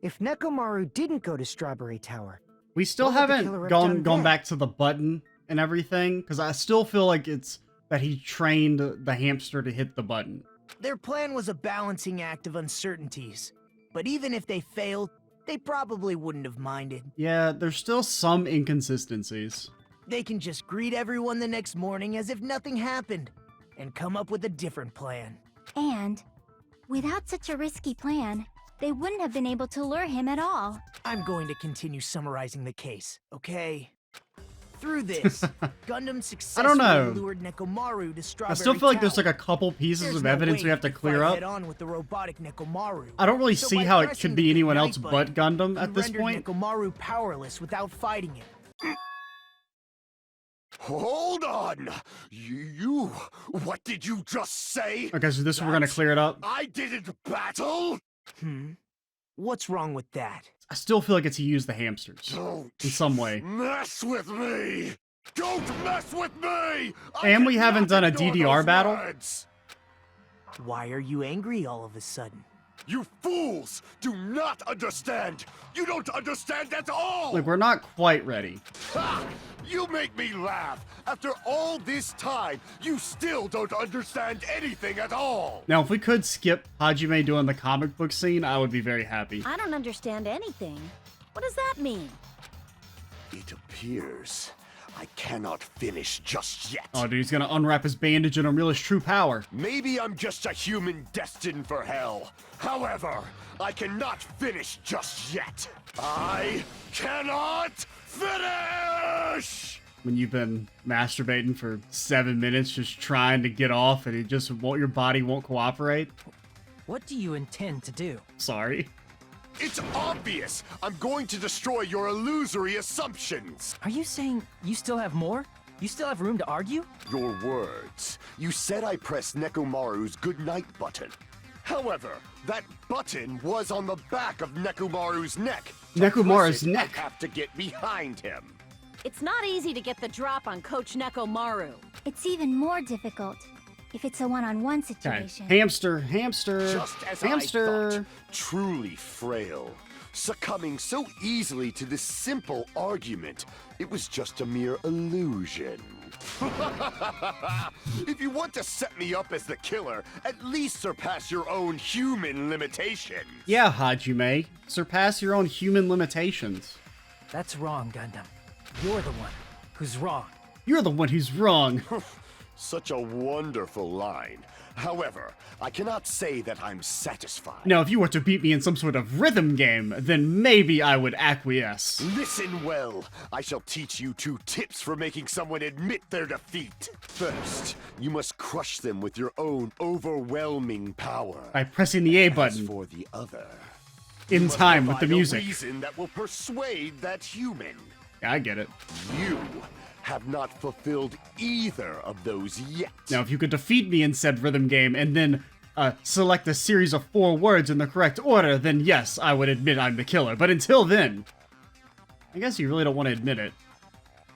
If Nekomaru didn't go to Strawberry Tower, We still What would the killer haven't have gone done then? back to the button and everything, because I still feel like it's that he trained the hamster to hit the button. Their plan was a balancing act of uncertainties. But even if they failed, they probably wouldn't have minded. Yeah, there's still some inconsistencies. They can just greet everyone the next morning as if nothing happened, and come up with a different plan. And without such a risky plan, they wouldn't have been able to lure him at all. I'm going to continue summarizing the case, okay? Through this, Gundam I successfully don't know. lured Nekomaru to Strawberry I still feel like there's like Tower. a couple pieces There's of no evidence way we have to you could clear fight up. head-on with the robotic Nekomaru. I don't really So see by how it pressing could the be anyone good else night but Gundam you at this rendered point. Nekomaru powerless without fighting him. Hold on! You... What did you just say? Okay, so this we're gonna clear it up. I didn't battle? What's wrong with that? I still feel like it's he used the hamsters Don't in some way. mess with me! Don't mess with me! And we haven't done a DDR battle. Words. Why are you angry all of a sudden? You fools do not understand! You don't understand at all! Like, we're not quite ready. Ha! You make me laugh! After all this time, you still don't understand anything at all! Now, if we could skip Hajime doing the comic book scene, I would be very happy. I don't understand anything. What does that mean? It appears I cannot finish just yet. Oh, dude, he's gonna unwrap his bandage and unveil his true power. Maybe I'm just a human destined for hell. However, I cannot finish just yet. I cannot finish! When you've been masturbating for 7 minutes just trying to get off and your body won't cooperate. What do you intend to do? Sorry. It's obvious! I'm going to destroy your illusory assumptions! Are you saying you still have more? You still have room to argue? Your words. You said I pressed Nekomaru's goodnight button. However, that button was on the back of Nekomaru's neck. To Nekomaru's press it, neck? I have to get behind him. It's not easy to get the drop on Coach Nekomaru. It's even more difficult if it's a one-on-one Okay. situation. Hamster. Just as I Hamster. thought, truly frail. Succumbing so easily to this simple argument, it was just a mere illusion. If you want to set me up as the killer, at least surpass your own human limitations. Yeah, Hajime. Surpass your own human limitations. That's wrong, Gundam. You're the one who's wrong. You're the one who's wrong. Such a wonderful line. However, I cannot say that I'm satisfied. Now, if you were to beat me in some sort of rhythm game, then maybe I would acquiesce. Listen well. I shall teach you 2 tips for making someone admit their defeat. First, you must crush them with your own overwhelming power. By pressing the A As button for the other, in you must time with the provide a music. reason that will persuade that human. Yeah, I get it. You have not fulfilled either of those yet. Now, if you could defeat me in said rhythm game and then select a series of 4 words in the correct order, then yes, I would admit I'm the killer. But until then, I guess you really don't want to admit it.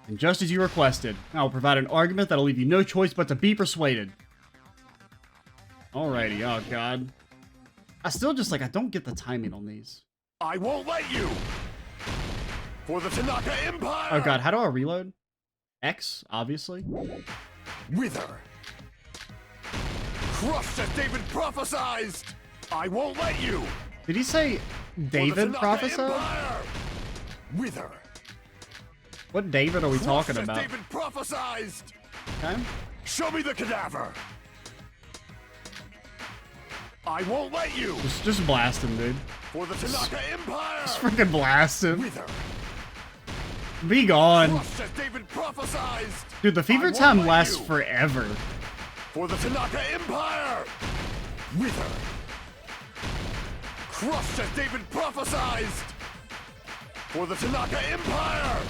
And just as you requested, I will provide an argument that'll leave you no choice but to be persuaded. Alrighty, oh god. I still just, I don't get the timing on these. I won't let you! For the Tanaka Empire! Oh god, how do I reload? X, obviously. Wither! Crushed as David prophesied! I won't let you! Did he say David prophesied? Empire! Wither! What David are we talking Crushed as about? David prophesied! Okay. Show me the cadaver! I won't let you! Just blast him, dude. For the Tanaka Empire! Just freaking blast him. Wither! Be gone. Crushed as David prophesied! Dude, the fever I won't time let lasts you. forever. For the Tanaka Empire! Wither! Crushed as David prophesied! For the Tanaka Empire!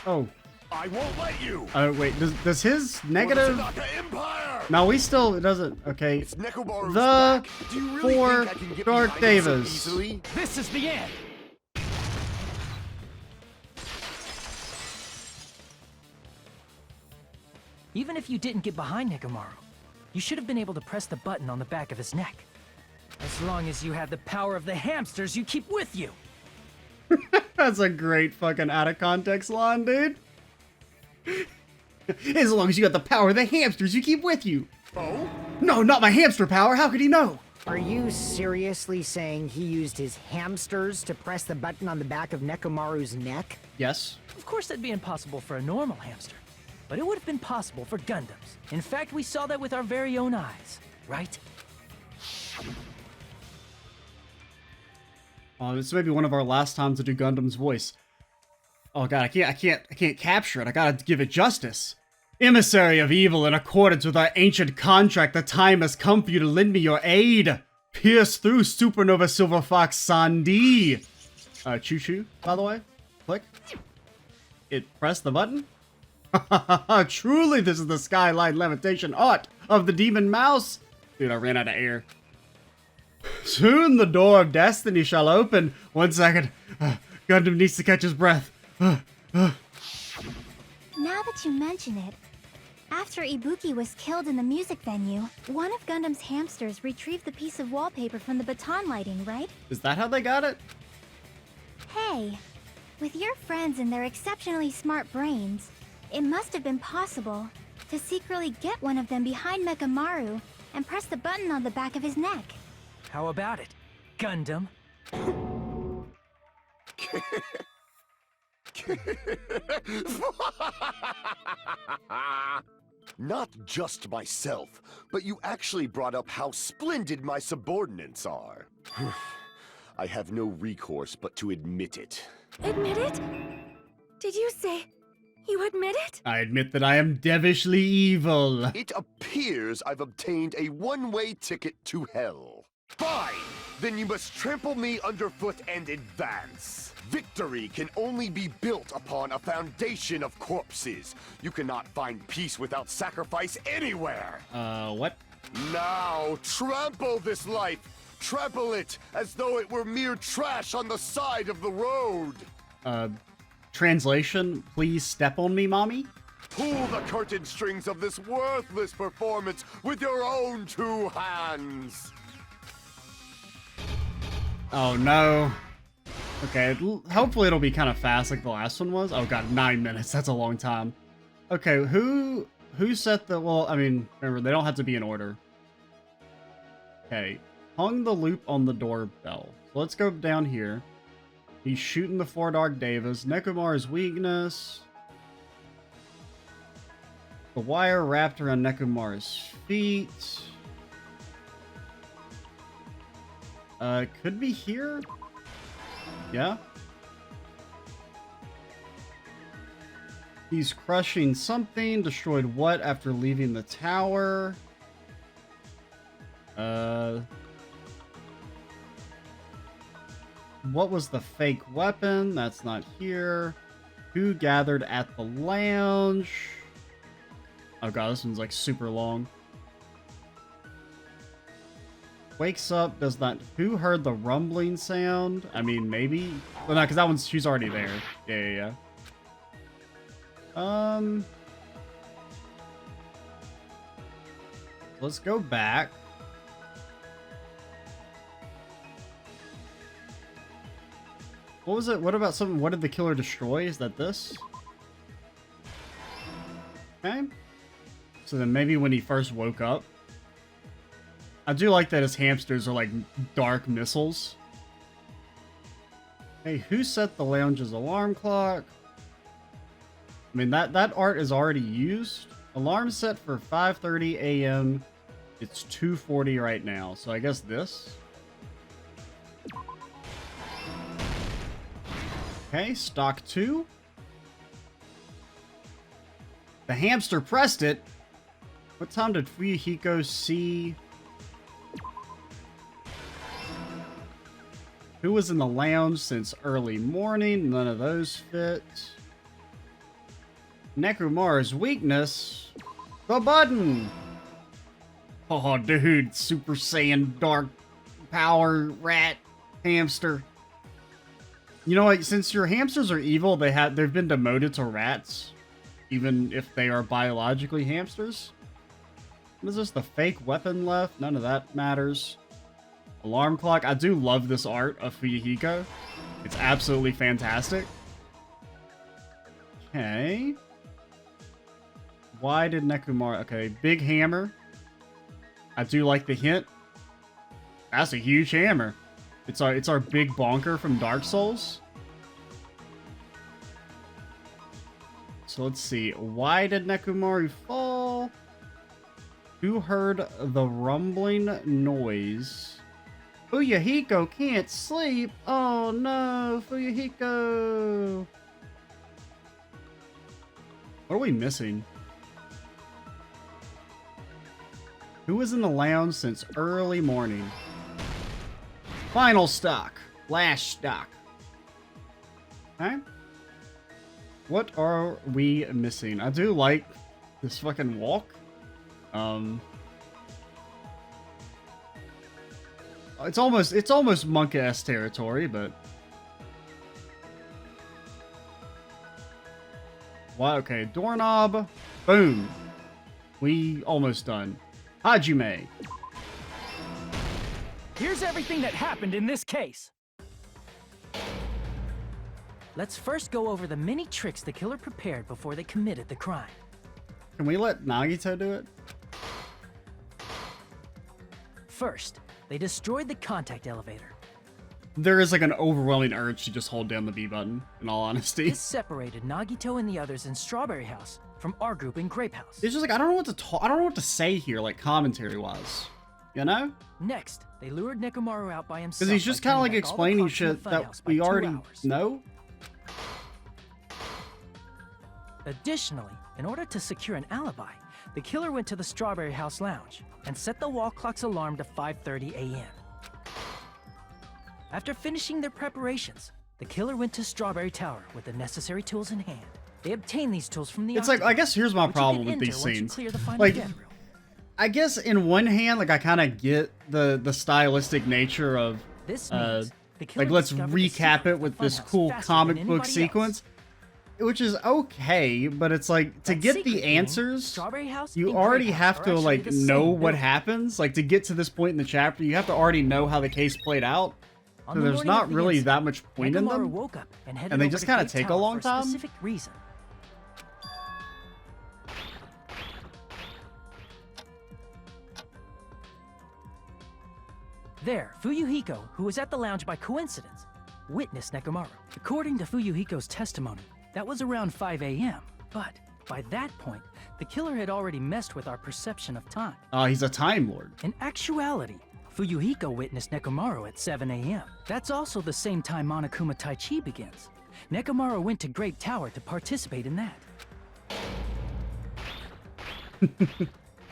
Oh. I won't let you! Wait, does his For the negative... Tanaka Empire! No, we still... It doesn't... Okay. It's Nekomaru's The back. Do you really for think I can get Dark behind him so Davis. easily? This is the end! Even if you didn't get behind Nekomaru, you should have been able to press the button on the back of his neck. As long as you have the power of the hamsters you keep with you. That's a great fucking out of context line, dude. As long as you got the power of the hamsters you keep with you. Oh? No, not my hamster power. How could he know? Are you seriously saying he used his hamsters to press the button on the back of Nekomaru's neck? Yes. Of course that'd be impossible for a normal hamster. But it would have been possible for Gundams. In fact, we saw that with our very own eyes, right? This may be one of our last times to do Gundam's voice. Oh god, I can't capture it. I gotta give it justice. Emissary of evil, in accordance with our ancient contract, the time has come for you to lend me your aid. Pierce through Supernova Silver Fox Sandi. Choo-choo, by the way. Click. It pressed the button. Truly, this is the skyline levitation art of the demon mouse. Dude, I ran out of air. Soon the door of destiny shall open. 1 second. Gundam needs to catch his breath. Now that you mention it, after Ibuki was killed in the music venue, one of Gundam's hamsters retrieved the piece of wallpaper from the baton lighting, right? Is that how they got it? Hey, with your friends and their exceptionally smart brains, it must have been possible to secretly get one of them behind Nekomaru and press the button on the back of his neck. How about it, Gundam? Not just myself, but you actually brought up how splendid my subordinates are. I have no recourse but to admit it. Admit it? Did you say you admit it? I admit that I am devilishly evil. It appears I've obtained a one-way ticket to hell. Fine! Then you must trample me underfoot and advance. Victory can only be built upon a foundation of corpses. You cannot find peace without sacrifice anywhere. What? Now, trample this life. Trample it as though it were mere trash on the side of the road. Translation, please step on me, mommy? Pull the curtain strings of this worthless performance with your own 2 hands. Oh no. Okay, hopefully it'll be kind of fast like the last one was. Oh god, 9 minutes, that's a long time. Okay, who set the, well, I mean, remember, they don't have to be in order. Okay, hung the loop on the doorbell. So let's go down here. He's shooting the 4 Dark Devas. Nekomaru's weakness. The wire wrapped around Nekomaru's feet. Could be here? Yeah? He's crushing something. Destroyed what after leaving the tower? What was the fake weapon? That's not here. Who gathered at the lounge? Oh god, this one's like super long. Wakes up, does not. Who heard the rumbling sound? I mean, maybe. Well, no, because that one's. She's already there. Yeah. Let's go back. What was it? What about something? What did the killer destroy? Is that this? Okay. So then maybe when he first woke up. I do like that his hamsters are like dark missiles. Hey, who set the lounge's alarm clock? I mean, that art is already used. Alarm set for 5:30 a.m. It's 2:40 right now, so I guess this. Okay, stock 2. The hamster pressed it. What time did Fuyuhiko see? Who was in the lounge since early morning? None of those fit. Nekomaru's weakness. The button! Oh, dude. Super Saiyan Dark Power Rat Hamster. You know what? Since your hamsters are evil, they've been demoted to rats. Even if they are biologically hamsters. What is this? The fake weapon left? None of that matters. Alarm clock. I do love this art of Fuyuhiko. It's absolutely fantastic. Okay. Why did Nekomaru... Okay, big hammer. I do like the hint. That's a huge hammer. It's our big bonker from Dark Souls. So let's see. Why did Nekomaru fall? Who heard the rumbling noise? Fuyuhiko can't sleep. Oh no, Fuyuhiko. What are we missing? Who was in the lounge since early morning? Final stock. Last stock. Okay. What are we missing? I do like this fucking walk. It's almost Monk-ass territory, but wow, okay, doorknob. Boom. We almost done. Hajime. Here's everything that happened in this case. Let's first go over the many tricks the killer prepared before they committed the crime. Can we let Nagito do it? First, they destroyed the contact elevator. There is like an overwhelming urge to just hold down the B button, in all honesty. This separated Nagito and the others in Strawberry House from our group in Grape House. It's just like, I don't know what to talk, I don't know what to say here, like commentary-wise. You know? Next, they lured Nekomaru out by himself. Because he's just kind of like explaining shit that we already know. Additionally, in order to secure an alibi, the killer went to the Strawberry House lounge and set the wall clock's alarm to 5:30 a.m. After finishing their preparations, the killer went to Strawberry Tower with the necessary tools in hand. They obtained these tools from the It's like, I guess here's my problem with these scenes. Like, I guess in one hand, like I kind of get the stylistic nature of this means like let's recap it with this cool comic book sequence, which is okay, but it's like to get the answers, you already have to like know what happens. Like to get to this point in the chapter, you have to already know how the case played out. So there's not really that much point in them, and they just kind of take a long time. Specific reason. There, Fuyuhiko, who was at the lounge by coincidence, witnessed Nekomaru. According to Fuyuhiko's testimony, that was around 5 a.m., but by that point, the killer had already messed with our perception of time. He's a Time Lord. In actuality, Fuyuhiko witnessed Nekomaru at 7 a.m. That's also the same time Monokuma Taichi begins. Nekomaru went to Grape Tower to participate in that.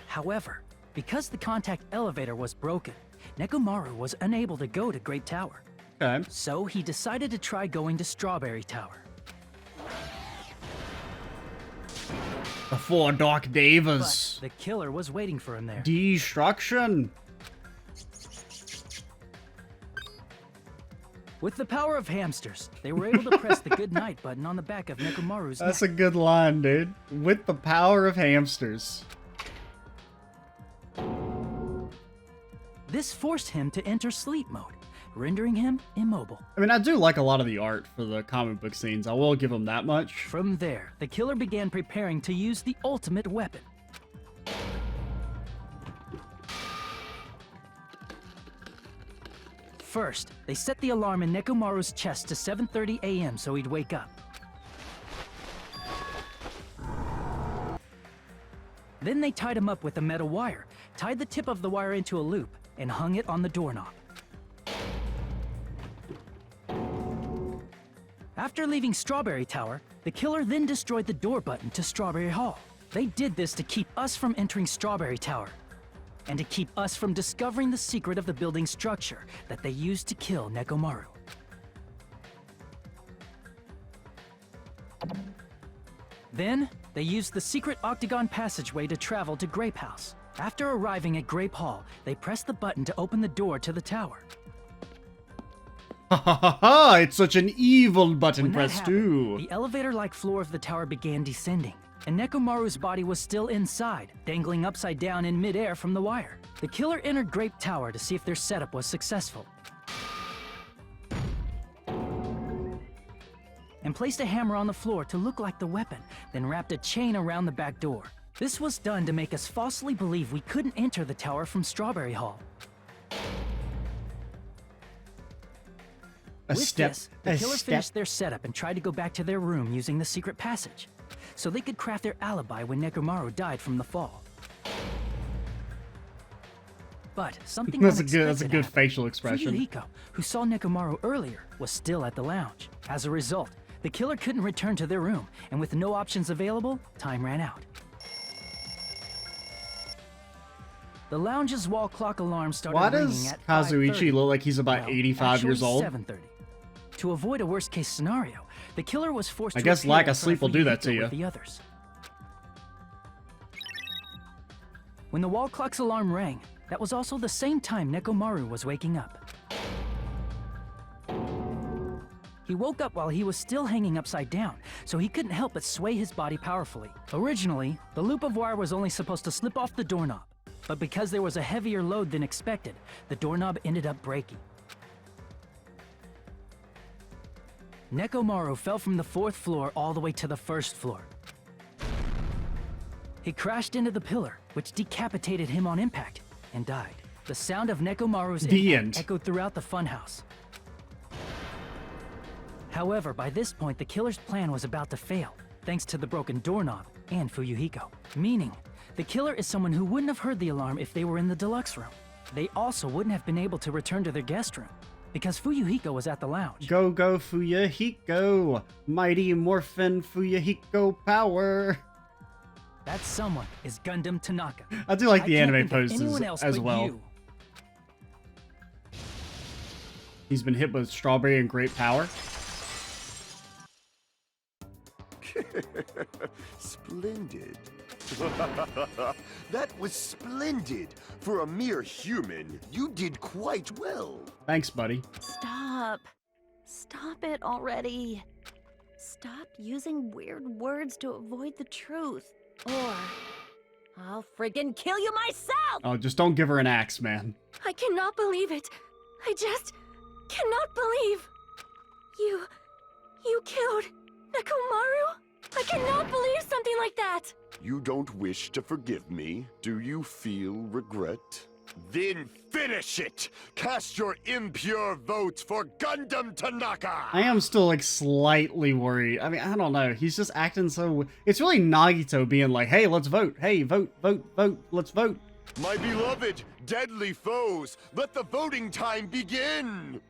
However, because the contact elevator was broken, Nekomaru was unable to go to Grape Tower. Okay. So he decided to try going to Strawberry Tower. The four Dark Devas. But the killer was waiting for him there. Destruction. With the power of hamsters, they were able to press the good night button on the back of Nekomaru's That's neck. a good line, dude. With the power of hamsters. This forced him to enter sleep mode, rendering him immobile. I mean, I do like a lot of the art for the comic book scenes. I will give him that much. From there, the killer began preparing to use the ultimate weapon. First, they set the alarm in Nekomaru's chest to 7:30 a.m. so he'd wake up. Then they tied him up with a metal wire, tied the tip of the wire into a loop, and hung it on the doorknob. After leaving Strawberry Tower, the killer then destroyed the door button to Strawberry Hall. They did this to keep us from entering Strawberry Tower, and to keep us from discovering the secret of the building structure that they used to kill Nekomaru. Then, they used the secret octagon passageway to travel to Grape House. After arriving at Grape Hall, they pressed the button to open the door to the tower. Ha ha ha ha! It's such an evil button. When Press that happened, 2. the elevator-like floor of the tower began descending, and Nekomaru's body was still inside, dangling upside down in midair from the wire. The killer entered Grape Tower to see if their setup was successful, and placed a hammer on the floor to look like the weapon, then wrapped a chain around the back door. This was done to make us falsely believe we couldn't enter the tower from Strawberry Hall. With this, the killer finished their setup and tried to go back to their room using the secret passage, so they could craft their alibi when Nekomaru died from the fall. But something That's unexpected a good happened. facial expression. Fuyuhiko, who saw Nekomaru earlier, was still at the lounge. As a result, The killer couldn't return to their room, and with no options available, time ran out. The lounge's wall clock alarm started Why ringing does at Kazuichi 5:30. look like he's about Well, 85 years actually old? 7:30. To avoid a worst-case scenario, the killer was forced I to guess appear lack in of front sleep will do that to Fuyuhiko you. with the others. When the wall clock's alarm rang, that was also the same time Nekomaru was waking up. He woke up while he was still hanging upside down, so he couldn't help but sway his body powerfully. Originally, the loop of wire was only supposed to slip off the doorknob, but because there was a heavier load than expected, the doorknob ended up breaking. Nekomaru fell from the 4th floor all the way to the 1st floor. He crashed into the pillar, which decapitated him on impact, and died. The sound of Nekomaru's The impact end. echoed throughout the funhouse. However, by this point, the killer's plan was about to fail, thanks to the broken doorknob and Fuyuhiko. Meaning, the killer is someone who wouldn't have heard the alarm if they were in the deluxe room. They also wouldn't have been able to return to their guest room, because Fuyuhiko was at the lounge. Go, go, Fuyuhiko! Mighty Morphin Fuyuhiko power! That someone is Gundam Tanaka. I do like the can't anime think of anyone poses else as but well. you. He's been hit with strawberry and grape power. Splendid. That was splendid. For a mere human, you did quite well. Thanks, buddy. Stop. Stop it already. Stop using weird words to avoid the truth. Or I'll friggin' kill you myself! Oh, just don't give her an axe, man. I cannot believe it. I just cannot believe. You killed Nekomaru? I cannot believe something like that. You don't wish to forgive me? Do you feel regret? Then finish it! Cast your impure votes for Gundam Tanaka! I am still, like, slightly worried. I mean, I don't know. He's just acting so... It's really Nagito being like, hey, let's vote. Hey, vote, vote, vote. Let's vote. My beloved, deadly foes, let the voting time begin!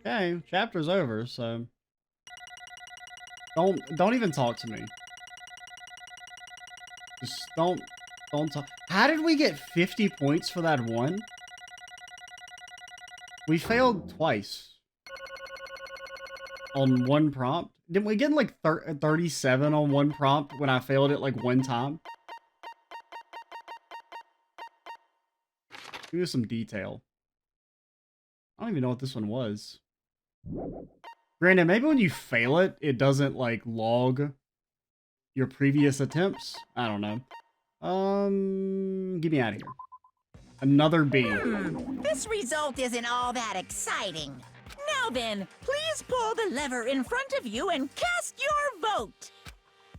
Okay, chapter's over, so... Don't even talk to me. Just don't talk. How did we get 50 points for that one? We failed twice. On one prompt. Didn't we get like 37 on one prompt when I failed it like one time? Give us some detail. I don't even know what this one was. Granted, maybe when you fail it, it doesn't, like, log your previous attempts. I don't know. Get me out of here. Another B. This result isn't all that exciting. Now then, please pull the lever in front of you and cast your vote.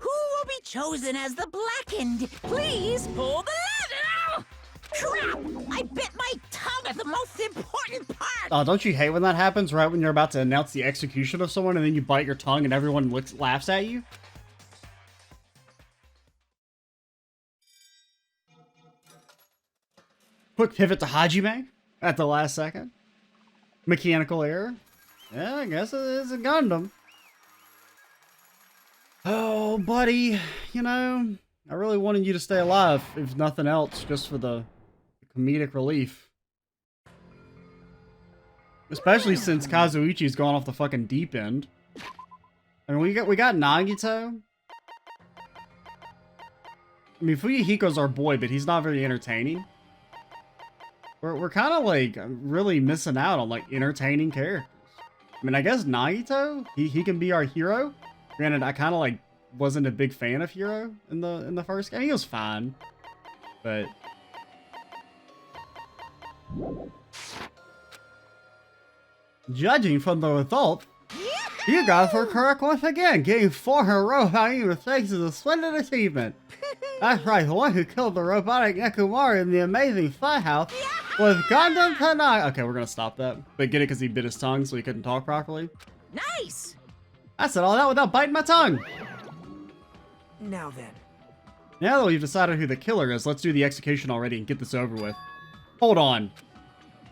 Who will be chosen as the blackened? Please pull the lever! Crap! I bit my tongue at the most important part! Oh, don't you hate when that happens right when you're about to announce the execution of someone and then you bite your tongue and everyone laughs at you? Quick pivot to Hajime at the last second. Mechanical error. Yeah, I guess it is a Gundam. Oh, buddy, you know, I really wanted you to stay alive, if nothing else, just for the comedic relief. Especially since Kazuichi's gone off the fucking deep end. I mean, we got Nagito. I mean, Fuyuhiko's our boy, but he's not very entertaining. We're kind of like really missing out on like entertaining characters. I mean, I guess Nagito, he can be our hero. Granted, I kind of like wasn't a big fan of Hero in the first game. He was fine, but judging from the result, you guys were correct once again. Getting 4 in a row without any mistakes is a splendid achievement. That's right, the one who killed the robotic Nekomaru in the amazing Funhouse was Gundam Tanaka. Okay, we're gonna stop that. But get it because he bit his tongue so he couldn't talk properly. Nice! I said all that without biting my tongue. Now then. Now that we've decided who the killer is, let's do the execution already and get this over with. Hold on.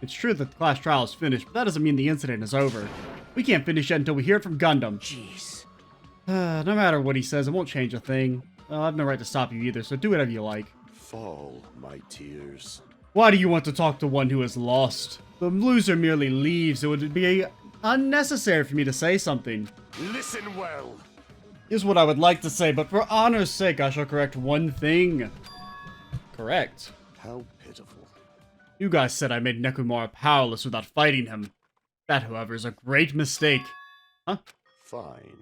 It's true that the class trial is finished, but that doesn't mean the incident is over. We can't finish it until we hear it from Gundam. Jeez. No matter what he says, it won't change a thing. Well, I have no right to stop you either, so do whatever you like. Fall, my tears. Why do you want to talk to one who is lost? The loser merely leaves. It would be unnecessary for me to say something. Listen well. Here's what I would like to say, but for honor's sake, I shall correct one thing. Correct. How pitiful. You guys said I made Nekomaru powerless without fighting him. That, however, is a great mistake. Huh? Fine.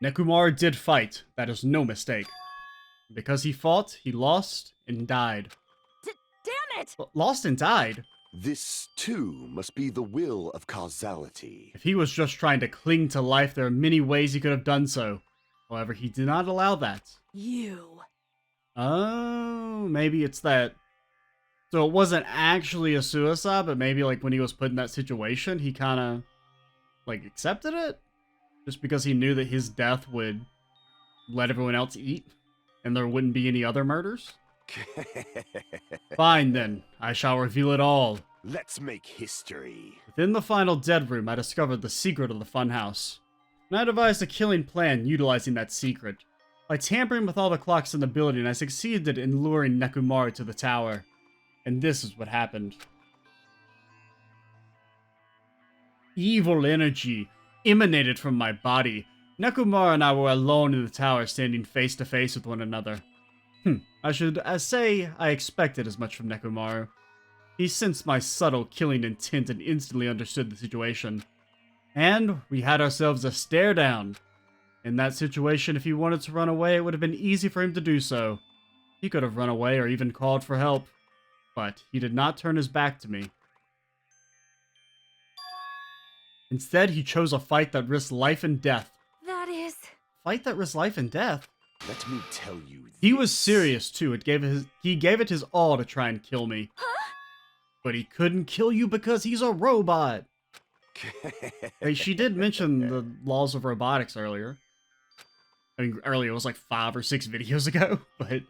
Nekomaru did fight. That is no mistake. Because he fought, he lost and died. Damn it! Lost and died? This, too, must be the will of causality. If he was just trying to cling to life, there are many ways he could have done so. However, he did not allow that. You. Oh, maybe it's that. So it wasn't actually a suicide, but maybe like when he was put in that situation, he kind of like accepted it? Just because he knew that his death would let everyone else eat and there wouldn't be any other murders? Fine then, I shall reveal it all. Let's make history. Within the final dead room, I discovered the secret of the funhouse. And I devised a killing plan utilizing that secret. By tampering with all the clocks in the building, I succeeded in luring Nekomaru to the tower. And this is what happened. Evil energy emanated from my body. Nekomaru and I were alone in the tower, standing face to face with one another. I should say I expected as much from Nekomaru. He sensed my subtle killing intent and instantly understood the situation. And we had ourselves a stare down. In that situation, if he wanted to run away, it would have been easy for him to do so. He could have run away or even called for help. But he did not turn his back to me. Instead, he chose a fight that risked life and death. That is... Fight that risked life and death? Let me tell you this. He was serious, too. He gave it his all to try and kill me. Huh? But he couldn't kill you because he's a robot. Hey, she did mention the laws of robotics earlier. I mean, earlier, it was like 5 or 6 videos ago. But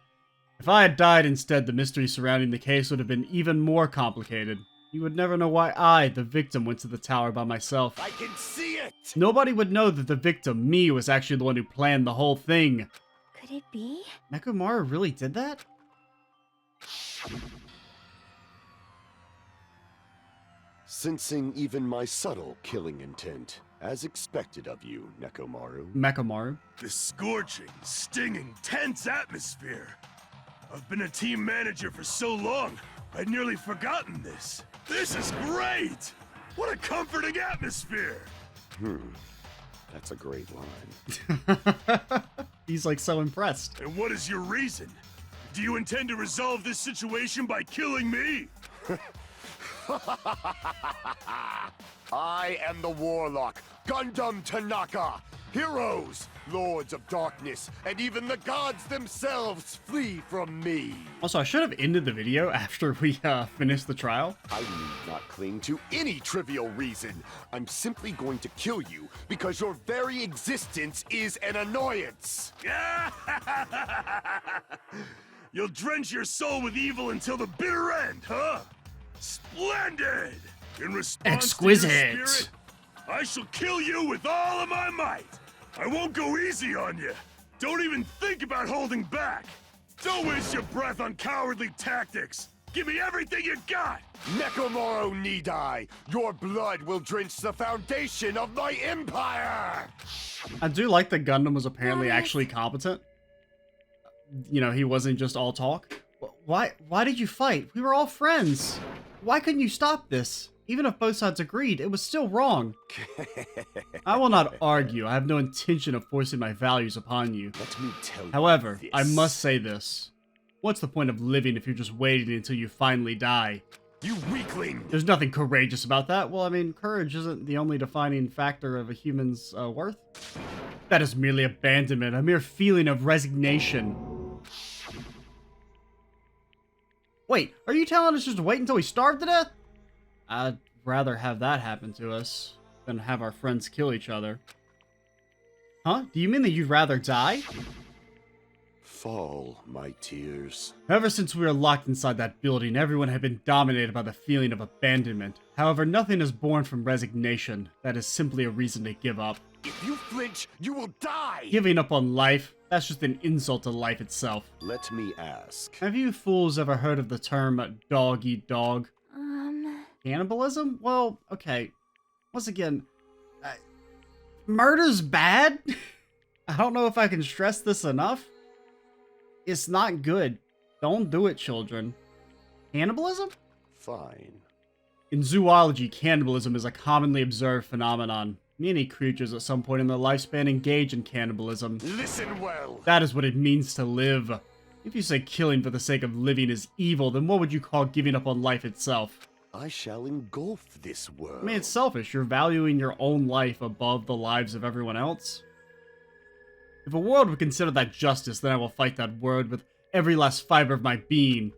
if I had died instead, the mystery surrounding the case would have been even more complicated. You would never know why I, the victim, went to the tower by myself. I can see it! Nobody would know that the victim, me, was actually the one who planned the whole thing. Could it be? Nekomaru really did that? Sensing even my subtle killing intent, as expected of you, Nekomaru. Nekomaru. This scorching, stinging, tense atmosphere. I've been a team manager for so long, I'd nearly forgotten this. This is great! What a comforting atmosphere! That's a great line. He's like so impressed. And what is your reason? Do you intend to resolve this situation by killing me? I am the Warlock, Gundam Tanaka. Heroes, Lords of Darkness, and even the gods themselves flee from me. Also, I should have ended the video after we finished the trial. I need not cling to any trivial reason. I'm simply going to kill you because your very existence is an annoyance. You'll drench your soul with evil until the bitter end, huh? Splendid! In response Exquisite. to your spirit, I shall kill you with all of my might. I won't go easy on you. Don't even think about holding back. Don't waste your breath on cowardly tactics. Give me everything you got. Nekomaru Nidai, your blood will drench the foundation of my empire! I do like that Gundam was apparently actually competent. You know, he wasn't just all talk. Why did you fight? We were all friends. Why couldn't you stop this? Even if both sides agreed, it was still wrong. I will not argue. I have no intention of forcing my values upon you. Let me tell you However, this. I must say this. What's the point of living if you're just waiting until you finally die? You weakling! There's nothing courageous about that. Well, I mean, courage isn't the only defining factor of a human's worth. That is merely abandonment, a mere feeling of resignation. Wait, are you telling us just to wait until we starve to death? I'd rather have that happen to us than have our friends kill each other. Huh? Do you mean that you'd rather die? Fall, my tears. Ever since we were locked inside that building, everyone had been dominated by the feeling of abandonment. However, nothing is born from resignation. That is simply a reason to give up. If you flinch, you will die! Giving up on life? That's just an insult to life itself. Let me ask. Have you fools ever heard of the term dog eat dog? Cannibalism? Well, okay. Once again, murder's bad? I don't know if I can stress this enough. It's not good. Don't do it, children. Cannibalism? Fine. In zoology, cannibalism is a commonly observed phenomenon. Many creatures at some point in their lifespan engage in cannibalism. Listen well. That is what it means to live. If you say killing for the sake of living is evil, then what would you call giving up on life itself? I shall engulf this world. I mean, it's selfish. You're valuing your own life above the lives of everyone else. If a world would consider that justice, then I will fight that world with every last fiber of my being.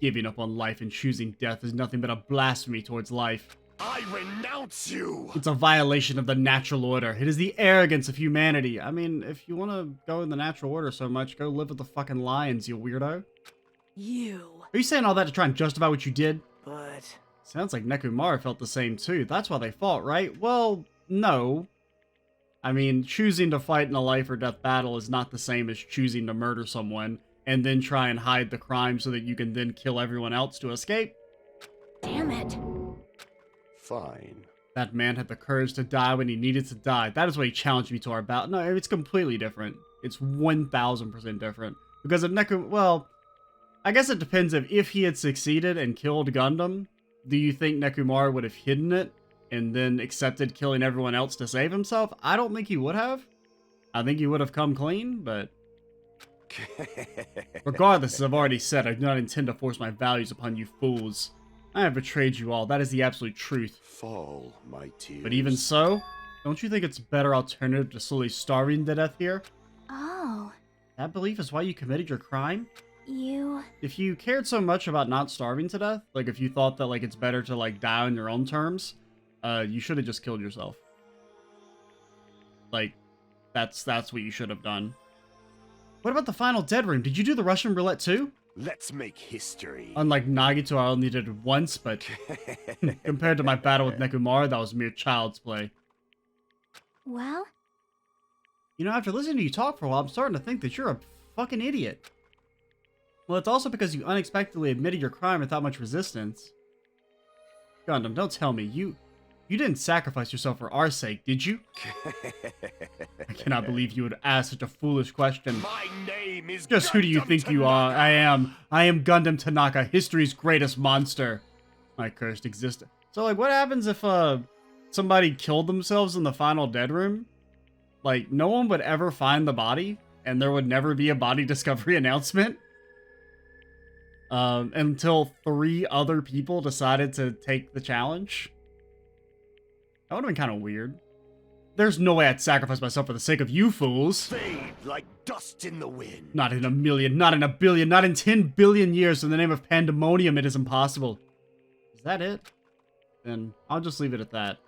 Giving up on life and choosing death is nothing but a blasphemy towards life. I renounce you! It's a violation of the natural order. It is the arrogance of humanity. I mean, if you want to go in the natural order so much, go live with the fucking lions, you weirdo. You. Are you saying all that to try and justify what you did? But... Sounds like Nekomaru felt the same too. That's why they fought, right? Well, no. I mean, choosing to fight in a life or death battle is not the same as choosing to murder someone and then try and hide the crime so that you can then kill everyone else to escape. Damn it. Fine. That man had the courage to die when he needed to die. That is what he challenged me to our battle. No, it's completely different. It's 1000% different. Because of well, I guess it depends if he had succeeded and killed Gundam, do you think Nekomaru would have hidden it and then accepted killing everyone else to save himself? I don't think he would have. I think he would have come clean, but... Regardless, as I've already said, I do not intend to force my values upon you fools. I have betrayed you all. That is the absolute truth. Fall, my tears. But even so, don't you think it's a better alternative to slowly starving to death here? Oh, That belief is why you committed your crime? you... If you cared so much about not starving to death, like if you thought that like it's better to like die on your own terms, you should have just killed yourself. Like, that's what you should have done. What about the final dead room? Did you do the Russian roulette too? Let's make history. Unlike Nagito, I only did it once, but compared to my battle with Nekomaru, that was mere child's play. Well, You know, after listening to you talk for a while, I'm starting to think that you're a fucking idiot. Well, it's also because you unexpectedly admitted your crime without much resistance. Gundam, don't tell me, you didn't sacrifice yourself for our sake, did you? I cannot believe you would ask such a foolish question. My name is Just who do you think you are? I am Gundam Tanaka, history's greatest monster. My cursed existence. So, like, what happens if, somebody killed themselves in the final dead room? Like, no one would ever find the body, and there would never be a body discovery announcement? Until 3 other people decided to take the challenge? That would have been kind of weird. There's no way I'd sacrifice myself for the sake of you fools. Fade like dust in the wind. Not in a million, not in a billion, not in 10 billion years. In the name of pandemonium, it is impossible. Is that it? Then I'll just leave it at that.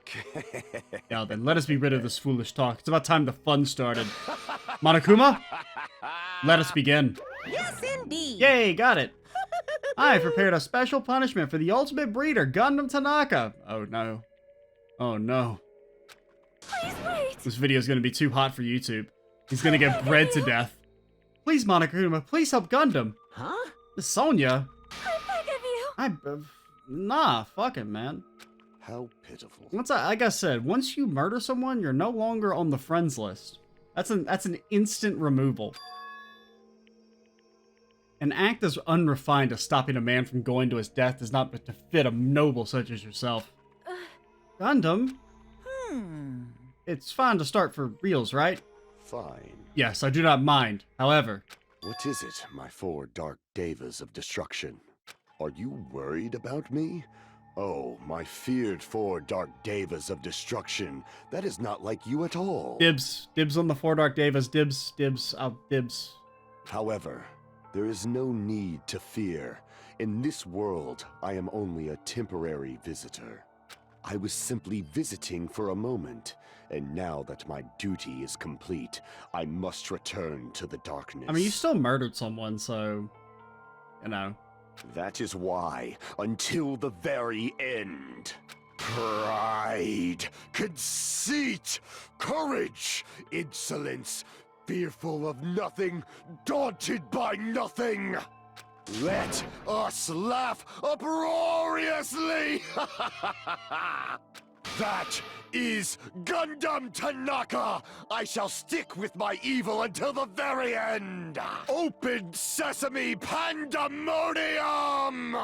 Now then, let us be rid of this foolish talk. It's about time the fun started. Monokuma, let us begin. Yes, indeed. Yay, got it. I prepared a special punishment for the ultimate breeder, Gundam Tanaka. Oh no. Oh no. Please wait. This video is going to be too hot for YouTube. He's going to get bred to death. Please, Monokuma, please help Gundam. Huh? Sonya. I beg of you. Nah, fuck it, man. How pitiful. Like I said, once you murder someone, you're no longer on the friends list. That's an instant removal. An act as unrefined as stopping a man from going to his death does not befit a noble such as yourself. Gundam? It's fine to start for reals, right? Fine. Yes, I do not mind. However... What is it, my 4 dark devas of destruction? Are you worried about me? Oh, my feared 4 dark devas of destruction. That is not like you at all. Dibs. Dibs on the 4 dark devas. Dibs. Dibs. Dibs. However, there is no need to fear. In this world, I am only a temporary visitor. I was simply visiting for a moment, and now that my duty is complete, I must return to the darkness. I mean, you still murdered someone, so, you know. That is why, until the very end, pride, conceit, courage, insolence, fearful of nothing, daunted by nothing. Let us laugh uproariously! That is Gundam Tanaka! I shall stick with my evil until the very end! Open sesame pandemonium!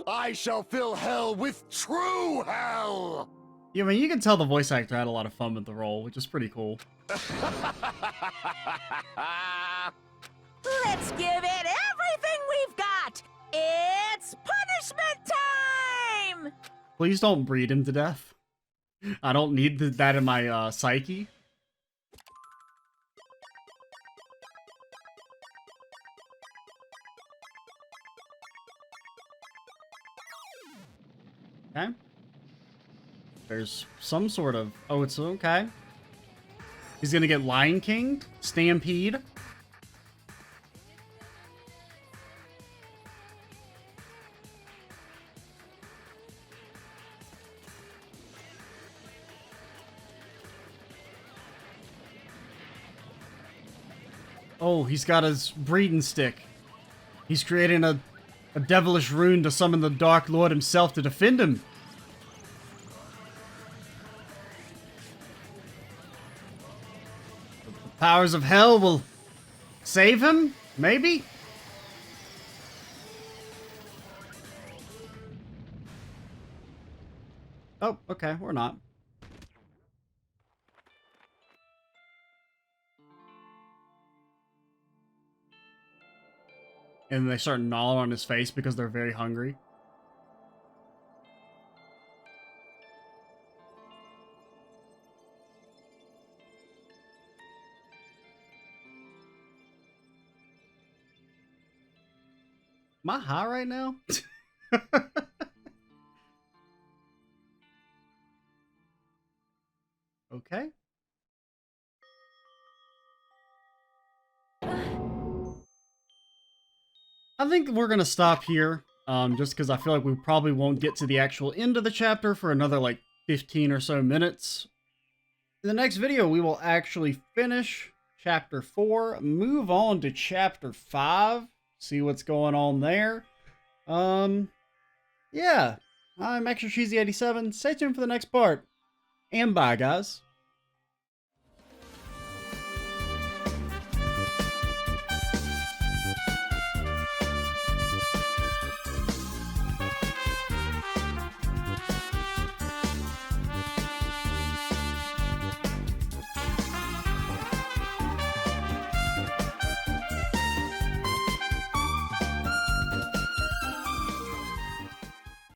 I shall fill hell with true hell! Yeah, I mean, you can tell the voice actor had a lot of fun with the role, which is pretty cool. Let's give it everything we've got! It's punishment time! Please don't breed him to death. I don't need that in my psyche. Okay. There's some sort of... Oh, it's okay. He's gonna get Lion King, Stampede. Oh, he's got his breeding stick. He's creating a devilish rune to summon the Dark Lord himself to defend him. The powers of hell will save him? Maybe? Oh, okay, we're not. And they start gnawing on his face because they're very hungry. Am I high right now? Okay. I think we're going to stop here, just because I feel like we probably won't get to the actual end of the chapter for another, like, 15 or so minutes. In the next video, we will actually finish Chapter 4, move on to Chapter 5, see what's going on there. Yeah, I'm Extra Cheesy 87. Stay tuned for the next part, and bye, guys.